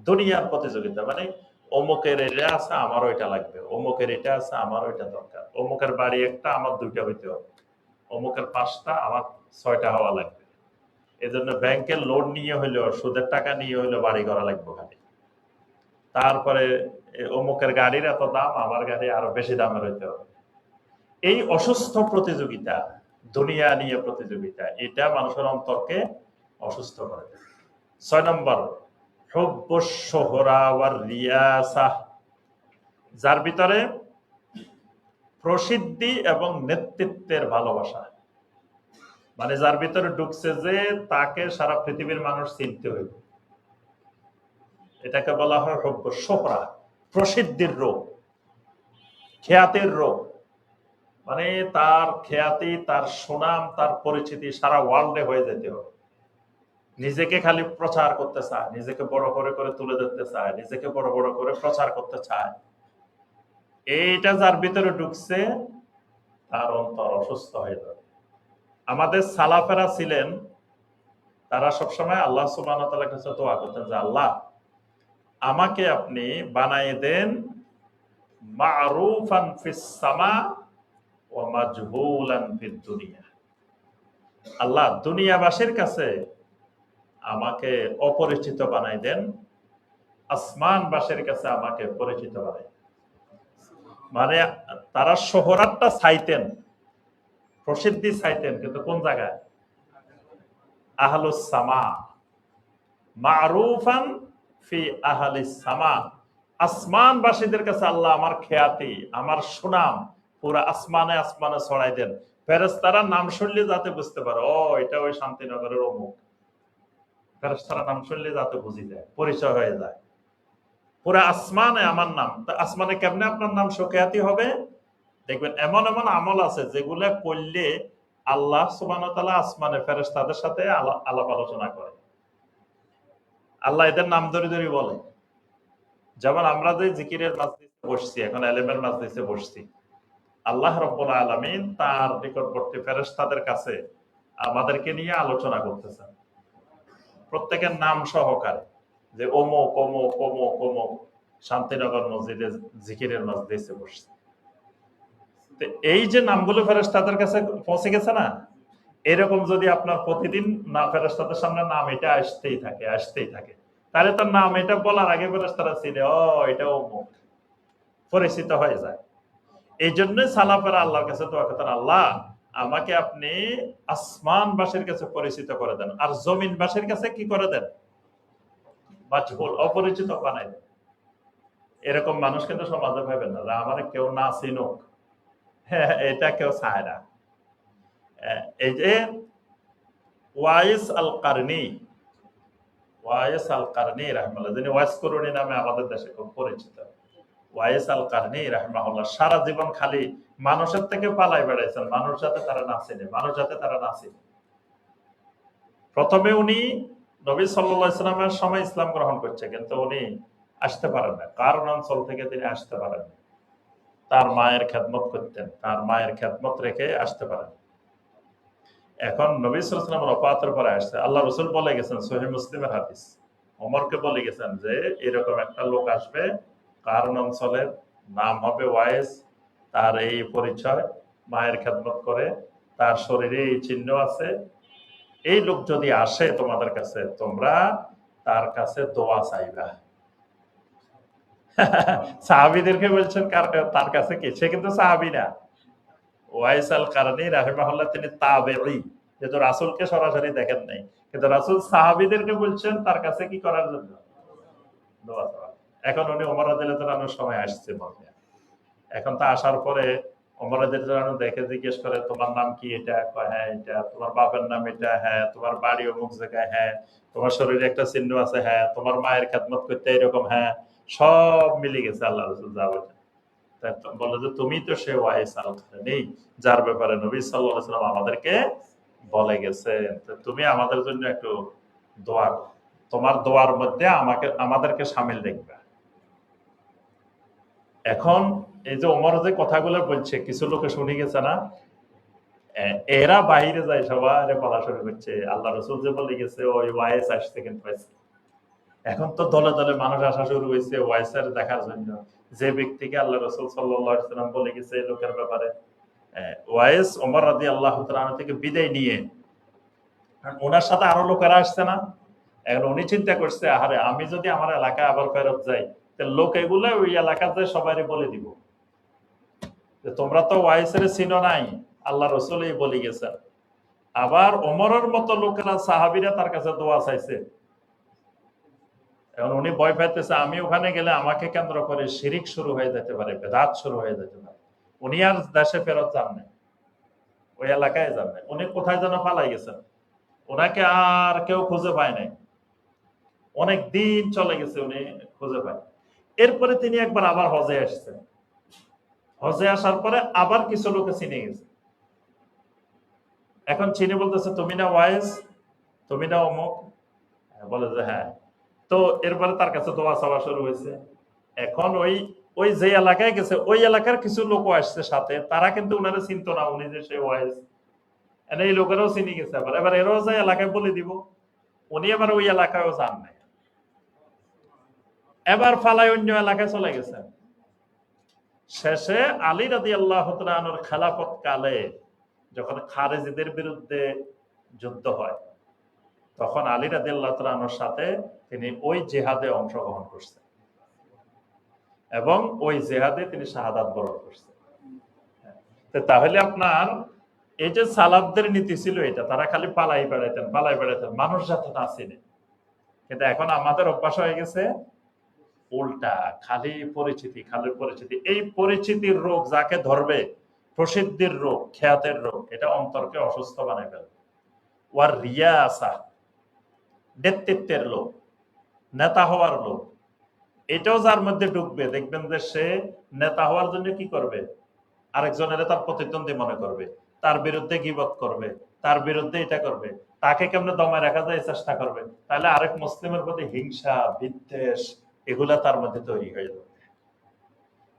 দুনিয়ার প্রতিযোগিতা মানে অমুকের এটা আছে আমার ওইটা লাগবে, অমুকের এটা আছে আমার ওইটা দরকার, অমুকের বাড়ি একটা আমার 2টা হইতে হবে, অমুকের 5টা আমার 6টা হওয়া লাগবে। এজন্য ব্যাংকের লোন নিয়ে হইলেও, সুদের টাকা নিয়ে হইলেও বাড়ি করা লাগবে খালি। তারপরে অমুকের গাড়ির এত দাম, আমার গাড়ি আরো বেশি দামের হইতে হবে। এই অসুস্থ প্রতিযোগিতা, দুনিয়া নিয়ে প্রতিযোগিতা, এটা মানুষের অন্তরকে অসুস্থ করে দেয়। 6 নম্বর হুব্বুশ শুহরা ওয়ার রিয়াসাহ, যার ভিতরে প্রসিদ্ধি এবং নেতৃত্বের ভালোবাসা। মানে যার ভিতরে ঢুকছে যে তাকে সারা পৃথিবীর মানুষ চিনতে হইবে, এটাকে বলা হয় হুব্বুশ শুহরা, প্রসিদ্ধির রোগ, খ্যাতির রোগ। মানে তার খ্যাতি, তার সুনাম, তার পরিচিতি সারা ওয়ার্ল্ডে হয়ে যেতে হবে। নিজেকে খালি প্রচার করতে চায়, নিজেকে বড় করে করে তুলে ধরতে চায়, নিজেকে বড় বড় করে প্রচার করতে চায়। এইটা যার ভিতরে ঢুকছে তার অন্তর অসুস্থ হয়ে যাবে। আমাদের সালাফেরা ছিলেন, তারা সবসময় আল্লাহ সুবহানাহু ওয়া তাআলার কাছে দোয়া করতেন যে আল্লাহ আমাকে আপনি বানায় দেন মা'রুফান ফিস সামা ওয়া মাজহুলান ফিদ দুনিয়া। আল্লাহ দুনিয়াবাসীর কাছে আমাকে অপরিচিত বানাই দেন, আসমানবাসীর কাছে আমাকে পরিচিত বানাই দেন। মানে তারা শোহরাতটা চাইতেন, প্রসিদ্ধি চাইতেন, কিন্তু কোন জায়গায়? আহলুস সামা, মারুফান ফি আহলিস সামা। আসমানবাসীদের কাছে আল্লাহ আমার খ্যাতি, আমার সুনাম পুরো আসমানে আসমানে ছড়াই দেন। ফেরেশতারা নাম শুনলে যাতে বুঝতে পারে ও এটা ওই শান্তিনগরের অমুক। ফেরেশতারা নাম শুনলে যাতে বুঝে যায়, পরিচয় হয়ে যায়। পুরো আসমানে আমার নাম। আসমানে কেমনে আপনার নাম সুখ্যাতি হবে? দেখবেন এমন এমন আমল আছে যেগুলা করলে আল্লাহ সুবহানাহু ওয়া তাআলা আসমানে ফেরেশতাদের সাথে আলাপ আলোচনা করে। আল্লাহ এদের নাম ধরে ধরে বলে। যেমন আমরা যে জিকিরের মাজলিসে বসছি, এখন ইলমের মাজলিসে বসছি, আল্লাহ রাব্বুল আলামিন তার নিকটবর্তী ফেরেশতাদের কাছে আমাদেরকে নিয়ে আলোচনা করতেছেন, প্রত্যেকের নাম সহকারে, যে অমুক অমুক অমুক অমুক শান্তিনগর মসজিদে জিকিরের মাজলিসে বসছে। এই যে নামগুলো ফেরেশতাদের কাছে পৌঁছে গেছে না, এরকম যদি আপনার প্রতিদিন না ফেরেশতাদের সামনে নাম এটা আসতেই থাকে, তাহলে তার নাম এটা বলার আগে ফেরেশতারা চিনে ও এটা অমুক, পরিচিত হয়ে যায়। এই জন্যই সালাফেরা আল্লাহর কাছে দোয়া করতেন, আল্লাহ আমাকে আপনি আসমানবাসীর কাছে পরিচিত করে দেন, আর জমিনবাসীর কাছে কি করে দেন? মাজহুল, অপরিচিত বানাই দেন। এরকম মানুষ কিন্তু সমাজে পাবেন না, আমার কেউ না চিনুক, হ্যাঁ এটা কেউ চায় না। এই যে ওয়াইস আল কারনি, ওয়াইস আল কারনি রাহমাহুল্লাহ, যিনি ওয়াইস করুনি নামে আমাদের দেশে খুব পরিচিত। ওয়াইস আল কারনি রাহমাহুল্লাহ সারা জীবন খালি মানুষের থেকে পালাই বেড়াইছেন, মানুষ যাতে তারা নাচেনি, মানুষ যাতে তারা নাচেনি। প্রথমে উনি নবী সাল্লাল্লাহু আলাইহি সাল্লামের সময় ইসলাম গ্রহণ করছে, কিন্তু উনি আসতে পারেন না, কারণ অঞ্চল থেকে তিনি আসতে পারেন না। তার মায়ের খেদমত করতেন, তার মায়ের খেদমত রেখে আসতে পারেন। এখন নবী সাল্লাল্লাহু আলাইহি ওয়াসাল্লামের ওফাতের পরে আসছে, আল্লাহ রাসূল বলে গেছেন, সহিহ মুসলিমের হাদিস, ওমরকে বলে গেছেন যে এরকম একটা লোক আসবে, কারণ অঞ্চলের, নাম হবে ওয়াইস, তার এই পরিচয়, মায়ের খেদমত করে, তার শরীরে এই চিহ্ন আছে। এই লোক যদি আসে তোমাদের কাছে, তোমরা তার কাছে দোয়া চাইবা। সাহাবীদেরকে বলছেন তার কাছে কি? সে কিন্তু সাহাবী না। ওয়াইস আল কারনি রাহিমাহুল্লাহ তিনি তাবেঈ, যেহেতু রাসূলকে সরাসরি দেখেন নাই, কিন্তু রাসূল সাহাবীদেরকে বলছেন তার কাছে কি করার জন্য? দোয়া চাওয়ার। এখন উনি ওমর রাদিয়াল্লাহু তাআলার সময় আসছে মদিনায়। এখন তো আসার পরে ওমর রাদিয়াল্লাহু তাআলা দেখে জিজ্ঞেস করে, তোমার নাম কি? এটা কয় হ্যাঁ এটা। তোমার বাবার নাম এটা? হ্যাঁ। তোমার বাড়ি অমুক জায়গায়? হ্যাঁ। তোমার শরীরে একটা চিহ্ন আছে? হ্যাঁ। তোমার মায়ের খেদমত করতে এরকম? হ্যাঁ। সব মিলে গেছে, আল্লাহ রাসূল যা বলেন। বলে যে তুমি তো সে ওয়াইস আল কারনি যার ব্যাপারে নবী সাল্লাল্লাহু আলাইহি ওয়াসাল্লাম আমাদেরকে বলে গেছেন, তুমি আমাদের জন্য একটু দোয়া করো। তোমার দোয়ার মধ্যে আমাদেরকে শামিল দেখবে। এখন এই যে ওমর যে কথাগুলো বলছে, কিছু লোকে শুনে গেছে না, এরা বাইরে যায় সবাই বলা শুরু করছে, আল্লাহ রাসূল যে বলে গেছে ওই ওয়াইস আসছে কিন্তু আজকে। এখন তো দলে দলে মানুষ আসা শুরু হয়েছে ওয়াইসের দেখার জন্য, যে ব্যক্তিকে আল্লাহ রাসূল সাল্লাল্লাহু আলাইহি ওয়াসাল্লাম বলে গেছে এই লোকের ব্যাপারে। ওয়াইস ওমর রাদিয়াল্লাহু তাআলা আনহু থেকে বিদায় নিয়ে, ওনার সাথে আরো লোকেরা আসছে না। এখন উনি চিন্তা করছে, আরে আমি যদি আমার এলাকায় আবার ফেরত যাই, তাহলে লোক এগুলো ওই এলাকাতে সবাই বলে দিব যে তোমরা তো ওয়াইসের চিনো নাই, আল্লাহ রাসূলই বলে গেছেন। আবার ওমরের মতো লোকেরা, সাহাবীরা তার কাছে দোয়া চাইছে। এখন উনি ভয় পাইতেছে, আমি ওখানে গেলে আমাকে কেন্দ্র করে শিরিক শুরু হয়ে যেতে পারে, বেদাত শুরু হয়ে যেতে পারে। উনি আর দেশে ফেরত যান নাই, ওই এলাকায় যান নাই, উনি কোথায় যেন পালাই গেছেন। ওনাকে আর কেউ খুঁজে পায় নাই, অনেক দিন চলে গেছে, উনি খুঁজে পায়। এরপরে তিনি একবার আবার হজে আসছেন। হজে আসার পরে আবার কিছু লোকে চিনে গেছে। এখন চিনি বলতেছে, তুমি না ওয়াইস, তুমি না অমুক? বলে যে হ্যাঁ। তো এরপরে তার কাছে দোয়া চাওয়া শুরু হয়েছে। এখন ওই ওই যে এলাকায় গেছে, ওই এলাকার কিছু লোক আসছে সাথে, তারা কিন্তু উনারা চিনতো না উনি যে সে ওয়াইস। এই লোকেরাও চিনি গেছে। আবার এবার এরাও যে এলাকায় বলে দিব, উনি আবার ওই এলাকায়ও যান নাই, এবার ফালাই অন্য এলাকায় চলে গেছেন। শেষে আলী রাদিয়াল্লাহু তাআলা আনহুর খেলাফত কালে যখন খারেজিদের বিরুদ্ধে যুদ্ধ হয়, তখন আলী রাদিয়াল্লাহু তাআলা আনহুর সাথে তিনি ওই জিহাদে অংশগ্রহণ করছেন এবং ওই জিহাদে তিনি শাহাদাত বরণ করছেন। তাহলে আপনার এই যে সালাফদের নীতি ছিল এটা, তারা খালি পালাই বেড়াইতেন, মানুষ যাতে না চিনে। কিন্তু এখন আমাদের অভ্যাস হয়ে গেছে উল্টা, খালি পরিচিতি, খালি পরিচিতি। এই পরিচিতির রোগ যাকে ধরবে, প্রসিদ্ধির রোগ, খ্যাতের রোগ, এটা অন্তরকে অসুস্থ বানায় ফেলবে। ওয়ার রিয়াসা, নেতৃত্বের লোক, নেতা হওয়ার লোক, এটাও যার মধ্যে ঢুকবে, দেখবেন যে সে নেতা হওয়ার জন্য কি করবে, আরেকজনের তার প্রতিদ্বন্দ্বী মনে করবে, তার বিরুদ্ধে গীবত করবে, তার বিরুদ্ধে এটা করবে, তাকে কেমনে দমায় রাখা যায় চেষ্টা করবে। তাহলে আরেক মুসলিমের প্রতি হিংসা, বিদ্বেষ, এগুলা তার মধ্যে তৈরি হয়ে যাবে।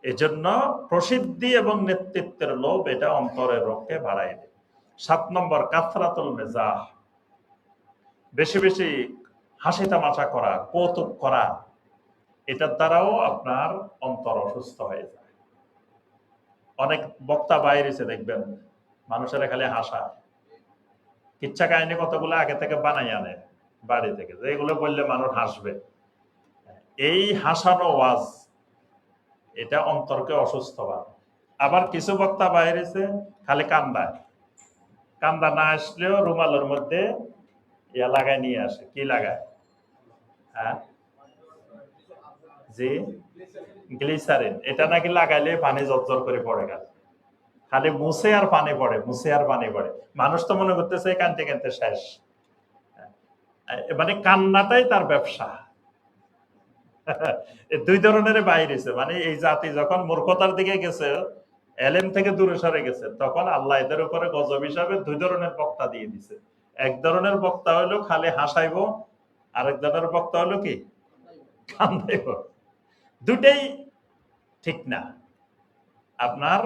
এজন্য প্রসিদ্ধি এবং নেতৃত্বের লোভ, এটা অন্তরের রোগকে বাড়ায় দেয়। 7 নম্বর, কাথরাতুল মেজাহ, বেশি বেশি হাসি তামাশা করা, কৌতুক করা, এটার দ্বারাও আপনার অন্তর অসুস্থ হয়ে যায়। অনেক বক্তা বাইরেছে দেখবেন, মানুষেরা খালি হাসা, কিচ্ছা কাহিনী কতগুলো আগে থেকে বানাই আনে বাড়ি থেকে, যে এগুলো বললে মানুষ হাসবে। এই হাসানো ওয়াজ, এটা অন্তরকে অসুস্থ বানায়। আবার কিছু বক্তা বাইরেছে খালি কান্দায়, কান্দা না আসলেও রুমালের মধ্যে ইয়া লাগায় নিয়ে আসে। কি লাগায়? হ্যাঁ জি, গ্লিসারিন। এটা নাকি লাগাইলে পানি জর্জর করে পড়ে গেল, খালি মুছে আর পানি পড়ে, মুছে আর পানি পড়ে। মানুষ তো মনে করতেছে কানতে কানতে শেষ। মানে কান্নাটাই তার ব্যবসা। দুই ধরনের বাইরেছে, মানে এই জাতি যখন মূর্খতার দিকে গেছে, এলেম থেকে দূরে সরে গেছে, তখন আল্লাহ এদের উপরে গজব হিসাবে দুই ধরনের বক্তা দিয়ে দিছে। এক ধরনের বক্তা হইলো খালি হাসাইব, আরেক ধরনের বক্তা হইলো কি কান্দাইব। দুটেই ঠিক না। আপনার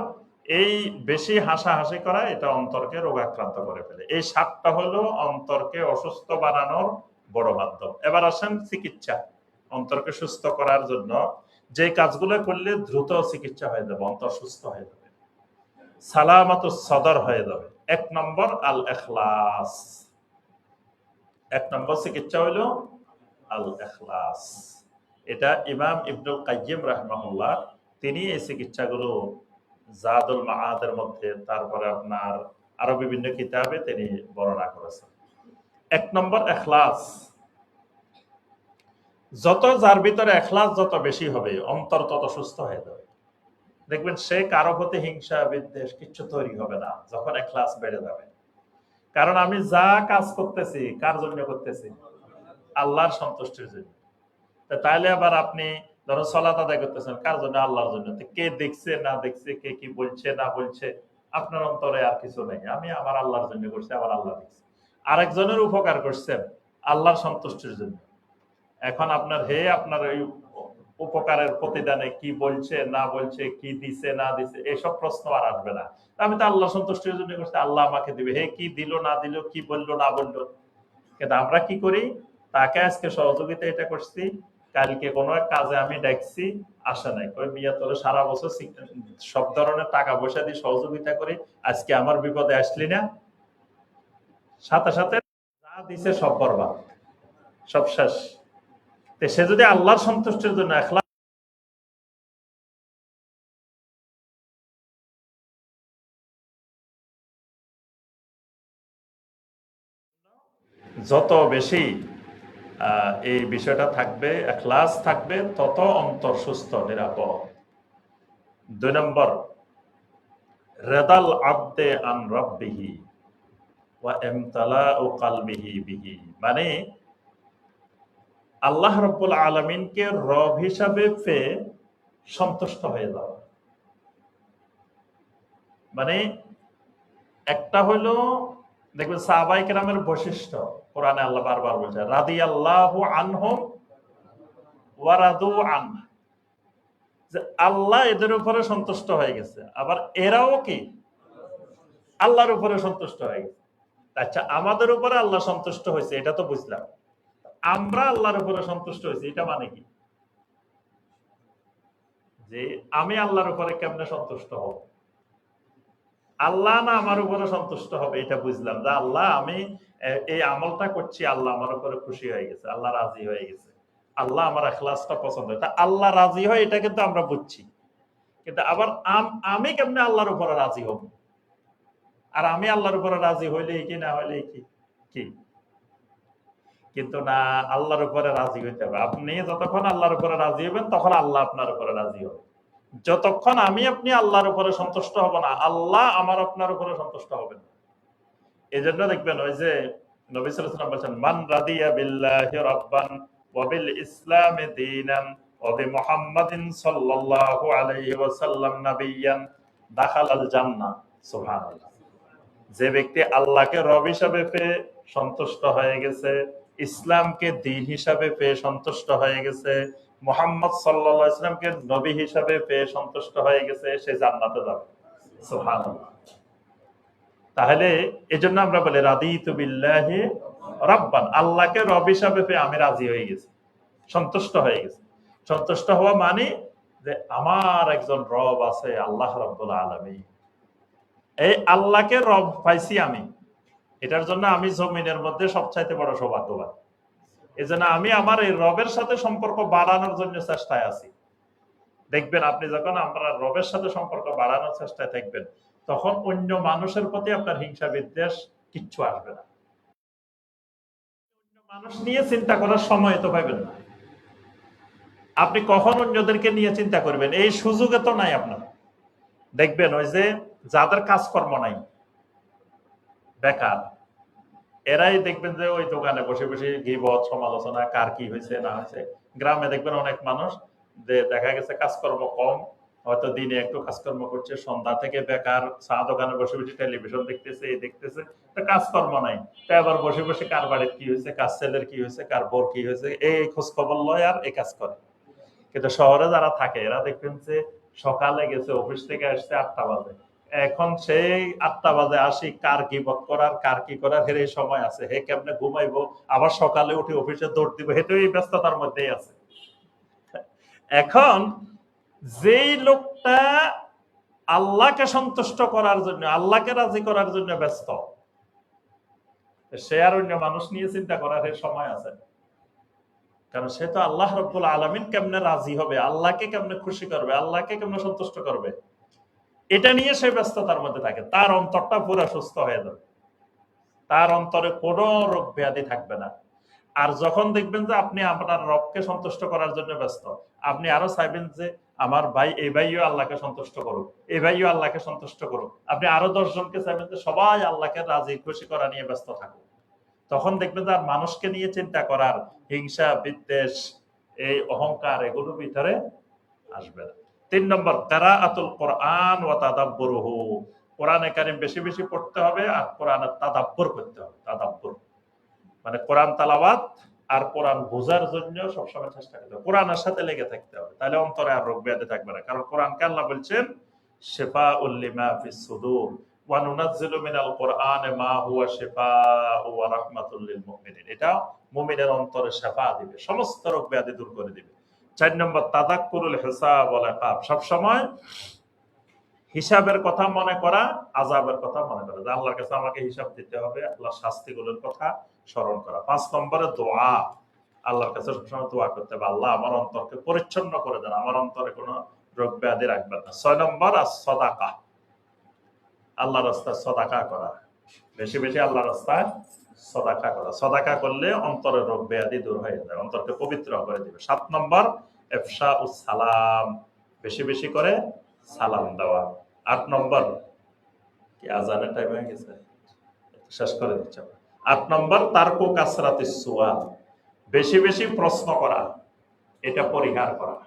এই বেশি হাসাহাসি করা এটা অন্তরকে রোগাক্রান্ত করে ফেলে। এই সাতটা হলো অন্তরকে অসুস্থ বানানোর বড় মাধ্যম। এবার আসেন চিকিৎসা। অন্তরকে সুস্থ করার জন্য যে কাজগুলো করলে দ্রুত চিকিৎসা হয়ে যাবে, অন্তর সুস্থ হয়ে যাবে, সালামাতুস সদর হয়ে যাবে। এক নম্বর আল ইখলাস। এক নম্বর চিকিৎসা হইলো আল ইখলাস। এটা ইমাম ইবনুল কাইয়িম রাহিমাহুল্লাহ তিনি এই চিকিৎসাগুলো জাদুল মাআদের মধ্যে, তারপরে আপনার আরো বিভিন্ন কিতাবে তিনি বর্ণনা করেছেন। এক নম্বর ইখলাস। যত যার ভিতরে ইখলাস যত বেশি হবে, অন্তর তত সুস্থ হয়ে যাবে। দেখবেন সে কারো প্রতি হিংসা বিদ্বেষ কিচ্ছু তৈরি হবে না যখন ইখলাস বেড়ে যাবে। কারণ আমি যা কাজ করতেছি কার জন্য করতেছি? আল্লাহর সন্তুষ্টির জন্য। তাহলে আবার আপনি ধরো সালাত আদায় করতেছেন কার জন্য? আল্লাহর জন্য। কে দেখছে না দেখছে, কে কি বলছে না বলছে, আপনার অন্তরে আর কিছু নেই। আমি আমার আল্লাহর জন্য করছি, আবার আল্লাহ দেখছে। আরেকজনের উপকার করছেন আল্লাহর সন্তুষ্টির জন্য। এখন আপনার আপনার ওই উপকারের প্রতিদানে কি বলছে না বলছে, কি দিছে না দিছে, এসব প্রশ্ন আর আসবে না। আমি তো আল্লাহ সন্তুষ্টির জন্য করছি, আল্লাহ আমাকে দিবে। কি দিল না দিল, কি বললো না বললো। কিন্তু আমরা কি করি? তাকে আজকে সহযোগিতা এটা করছি, কালকে কোনো এক কাজে আমি ডাকছি, আসে নাই। কই মিয়া তোরে সারা বছর সব ধরনের টাকা পয়সা দিয়ে সহযোগিতা করি, আজকে আমার বিপদে আসলি না। সাথে সাথে যা দিছে সব বরবাদ, সব শেষ। সে যদি আল্লাহর সন্তুষ্টির জন্য ইখলাস, যত বেশি এই বিষয়টা থাকবে, ইখলাস থাকবে, তত অন্তর সুস্থ নিরাপদ। ২ নম্বর রেদাল আবদে আন রাব্বিহি ওয়া ইমতালাউ কলবিহি বিহি। মানে আল্লাহ রাব্বুল আলামিনকে রব হিসাবে পেয়ে সন্তুষ্ট হয়ে যাওয়া। মানে একটা হলো, দেখবেন সাহাবায়ে কেরামের বৈশিষ্ট্য কোরআনে আল্লাহ বারবার বলছে রাদিয়াল্লাহু আনহুম ওয়া রাদু আন, যে আল্লাহ এদের উপরে সন্তুষ্ট হয়ে গেছে, আবার এরাও কি আল্লাহর উপরে সন্তুষ্ট হয়ে গেছে। আচ্ছা, আমাদের উপরে আল্লাহ সন্তুষ্ট হয়েছে এটা তো বুঝলাম, আমরা আল্লাহর উপরে সন্তুষ্ট হয়েছি এটা মানে কি? যে আমি আল্লাহর উপরে কেমনে সন্তুষ্ট হব? আল্লাহ না আমার উপরে সন্তুষ্ট হবে এটা বুঝলাম, যে আল্লাহ আমি এই আমলটা করছি, আল্লাহ আমার উপরে খুশি হয়ে গেছে, আল্লাহ রাজি হয়ে গেছে, আল্লাহ আমার ইখলাসটা পছন্দ হয়। তা আল্লাহ রাজি হয় এটা কিন্তু আমরা বুঝছি, কিন্তু আবার আমি কেমনে আল্লাহর উপরে রাজি হব? আর আমি আল্লাহর উপরে রাজি হইলে কি না হইলে কি কি কিন্তু না, আল্লাহর উপরে রাজি হইতে হবে। আপনি যতক্ষণ আল্লাহর উপরে রাজি হবেন তখন আল্লাহ আপনার উপরে রাজি হবে। যতক্ষণ আমি আপনি আল্লাহর উপরে সন্তুষ্ট হব না, আল্লাহ আমার আপনার উপরে সন্তুষ্ট হবেন। এই জন্য দেখবেন ওই যে নবী সাল্লাল্লাহু আলাইহি ওয়াসাল্লাম বলেছেন মান রাদিয়া বিল্লাহি রাব্বান ওয়া বিল ইসলামি দীনান ওয়া বি মুহাম্মাদিন সাল্লাল্লাহু আলাইহি ওয়াসাল্লাম নাবিয়্যান দাখালাল জান্নাহ। সুবহানাল্লাহ। যে ব্যক্তি আল্লাহকে রব হিসাবে পেয়ে সন্তুষ্ট হয়ে গেছে, ইসলামকে দ্বীন হিসাবে পেয়ে সন্তুষ্ট হয়ে গেছে, মুহাম্মদ সাল্লাল্লাহু আলাইহি ওয়াসাল্লামকে নবী হিসাবে পেয়ে সন্তুষ্ট হয়ে গেছে, সে জান্নাতে যাবে। সুবহানাল্লাহ। তাহলে এজন্য আমরা বলি রাদিতু বিল্লাহি রাব্বান, আল্লাহকে রব হিসাবে পেয়ে আমি রাজি হয়ে গেছি, সন্তুষ্ট হয়ে গেছি। সন্তুষ্ট হওয়া মানে যে আমার একজন রব আছে, আল্লাহ রাব্বুল আলামিন। এই আল্লাহকে রব পাইছি আমি, এটার জন্য আমি জমিনের মধ্যে সবচাইতে বড় সৌভাগ্যবান। এই জন্য আমি আমার এই রবের সাথে সম্পর্ক বাড়ানোর জন্য চেষ্টায় আছি। দেখবেন আপনি যখন আমরা রবের সাথে সম্পর্ক বাড়ানোর চেষ্টায় থাকবেন, তখন অন্য মানুষের প্রতি আপনার হিংসা বিদ্বেষ কিচ্ছু আসবে না। অন্য মানুষ নিয়ে চিন্তা করার সময় তো পাইবেন না। আপনি কখন অন্যদেরকে নিয়ে চিন্তা করবেন এই সুযোগে তো নাই আপনার। দেখবেন ওই যে যাদের কাজকর্ম নাই, বেকার, এরাই দেখবেন যে ওই দোকানে বসে বসে গীবত সমালোচনা, কার কি হয়েছে না হয়েছে। গ্রামে দেখবেন অনেক মানুষ যে দেখা গেছে কাজকর্ম কম, হয়তো দিনে একটু কাজকর্ম করছে, সন্ধ্যা থেকে বেকার চা দোকানে বসে বসে টেলিভিশন দেখতেছে, এই দেখতেছে, তো কাজকর্ম নাই। তা আবার বসে বসে কার বাড়ির কি হয়েছে, কার ছেলের কি হয়েছে, কার বোর কি হয়েছে, এই খোঁজ খবর লয় আর এই কাজ করে। কিন্তু শহরে যারা থাকে এরা দেখবেন যে সকালে গেছে, অফিস থেকে আসছে 8টা বাজে, এখন সেই 8টা বাজে আসি কার গীবত করার, কার কি করার হের এই সময় আছে, হে কেমনে ঘুমাইবো, আবার সকালে উঠে অফিসে দৌড় দিব, হেঁটে এই ব্যস্ততার মধ্যেই আছে। এখন যেই লোকটা আল্লাহকে সন্তুষ্ট করার জন্য, আল্লাহকে রাজি করার জন্য ব্যস্ত, সে আর অন্য মানুষ নিয়ে চিন্তা করার সময় আছে? কারণ সে তো আল্লাহ রাব্বুল আলামিন কেমনে রাজি হবে, আল্লাহকে কেমনে খুশি করবে, আল্লাহকে কেমনে সন্তুষ্ট করবে, এটা নিয়ে সে ব্যস্ততার মধ্যে থাকে। তার অন্তরটা পুরো সুস্থ হয়ে যাবে, তার অন্তরে কোনো রোগ ব্যাধি থাকবে না। আর যখন দেখবেন যে আপনি আপনার রবকে সন্তুষ্ট করার জন্য ব্যস্ত, আপনি আরো চাইবেন যে আমার ভাই, এই ভাইও আল্লাহকে সন্তুষ্ট করুক, এই ভাইও আল্লাহকে সন্তুষ্ট করুক, আপনি আরো 10 জনকে চাইবেন যে সবাই আল্লাহকে রাজি খুশি করা নিয়ে ব্যস্ত থাকুক। তখন দেখবেন যে আর মানুষকে নিয়ে চিন্তা করার, হিংসা বিদ্বেষ, এই অহংকার, এগুলোর ভিতরে আসবে না। 3 নম্বর, কিরাআতুল কোরআন ওয়া তাদাব্বুরুহু। কোরআনে কারীম বেশি বেশি পড়তে হবে আর কোরআনের তাদাব্বুর করতে হবে। তাদাব্বুর মানে কোরআন তেলাওয়াত আর কোরআন বোঝার জন্য সবসময় চেষ্টা করতে হবে, কোরআনের সাথে লেগে থাকতে হবে, তাহলে অন্তরে আর রোগ ব্যাধি থাকবে না। কারণ কোরআনকে আল্লাহ বলছেন শিফাউল লিমা ফিস সুদুর ওয়া নুনাজ্জিলু মিনাল কোরআনি মা হুয়া শিফাউ ওয়া রাহমাতুল লিল মুমিনিন। এটা মুমিনের অন্তরে শিফা দিবে, সমস্ত রোগ ব্যাধি দূর করে দিবে। 4 নম্বর, তাযাক্কুরুল হিসাব ওয়াল ইকাব। সব সময় হিসাবের কথা মনে করা, আযাবের কথা মনে করা, যে আল্লাহর কাছে আমাকে হিসাব দিতে হবে, আল্লাহর শাস্তিগুলোর কথা স্মরণ করা। 5 নম্বরে দোয়া, আল্লাহর কাছে সবসময় দোয়া করতে হবে, আল্লাহ আমার অন্তরকে পরিচ্ছন্ন করে দেন, আমার অন্তরে কোনো রোগ ব্যাধি রাখবেন না। 6 নম্বর সাদাকা, আল্লাহর রাস্তায় সাদাকা করা, বেশি বেশি আল্লাহর রাস্তায় সাদাকা করা। সাদাকা করলে অন্তরের রোগ ব্যাধি দূর হয়ে যায়, অন্তরকে পবিত্র করে দিবে। 7 নম্বর ইফশাউস সালাম, বেশি বেশি করে সালাম দেওয়া। 8 নম্বর, কি আজানের টাইম হয়ে গেছে, শেষ করে দিচ্ছি। 8 নম্বর তারকু কাসরাতিস সুয়াল, বেশি বেশি প্রশ্ন করা, এটা পরিহার করা।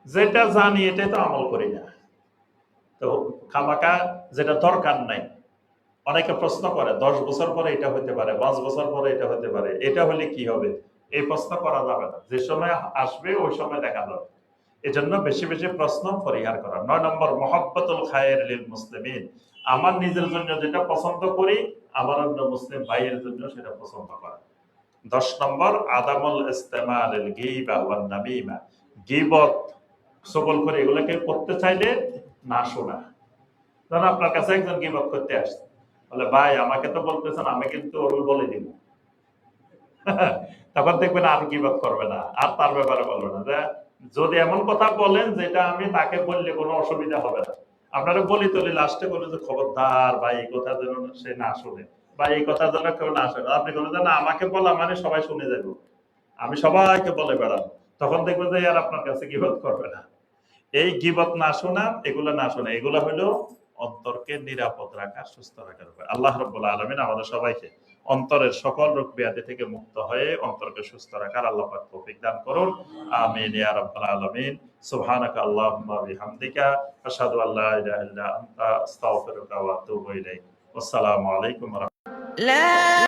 যেটা জানি এটাই তো আমল করি না, তো খামাকা যেটা দরকার নাই, অনেকে প্রশ্ন করে 10 বছর পরে এটা হতে পারে, 5 বছর পরে এটা হতে পারে, এটা হলে কি হবে, এই প্রশ্ন করা যাবে না, যে সময় আসবে ওই সময় দেখা যাবে। এজন্য বেশি বেশি প্রশ্ন পরিহার করা। 9 নম্বর মুহাব্বাতুল খায়র লিল মুসলিমিন, আমার নিজের জন্য যেটা পছন্দ করি আমার অন্য মুসলিম ভাইয়ের জন্য সেটা পছন্দ করা। 10 নম্বর আদামুল ইস্তেমালিল গীবা ওয়ান নামিমা, গীবত চগলখড়ি এগুলোকে করতে চাইলে না শোনা। ধরুন আপনার কাছে একজন গীবত করতে আসছে, বলে ভাই আমাকে তো বলতেছেন, আমি কিন্তু ওর বলে দিব, তখন দেখবেন আর গীবত করবে না, আর তার ব্যাপারে বলবে না। যে যদি এমন কথা বলেন যেটা আমি তাকে বললে কোনো অসুবিধা হবে না, আপনারা বলি তলি লাস্টে বলে যে খবরদার ভাই এই কথা যেন সে না শুনে, বা এই কথা যেন কেউ না শুনে, আপনি বলেন না আমাকে বলা মানে সবাই শুনে যাবো, আমি সবাইকে বলে বেড়াবো, তখন দেখবেন যে আর আপনার কাছে গীবত করবে না। এই গীবত না শোনা, এগুলো না শোনা, এগুলো হলো অন্তরকে নিরাপদ রাখা, সুস্থ রাখার উপায়। আল্লাহ রাব্বুল আলামিন আমাদের সবাইকে অন্তরের সকল রোগ ব্যাধি থেকে মুক্ত হয়ে অন্তরকে সুস্থ রাখার আল্লাহ পাক তৌফিক দান করুন। আমিন ইয়া রাব্বাল আলামিন। সুবহানাকা আল্লাহুম্মা বিহামদিকা আশহাদু আল্লা ইলাহা ইল্লা আনতা আস্তাগফিরুকা ওয়া আতুবু ইলাইক। আসসালামু আলাইকুম ওয়া রাহমাতুল্লাহ।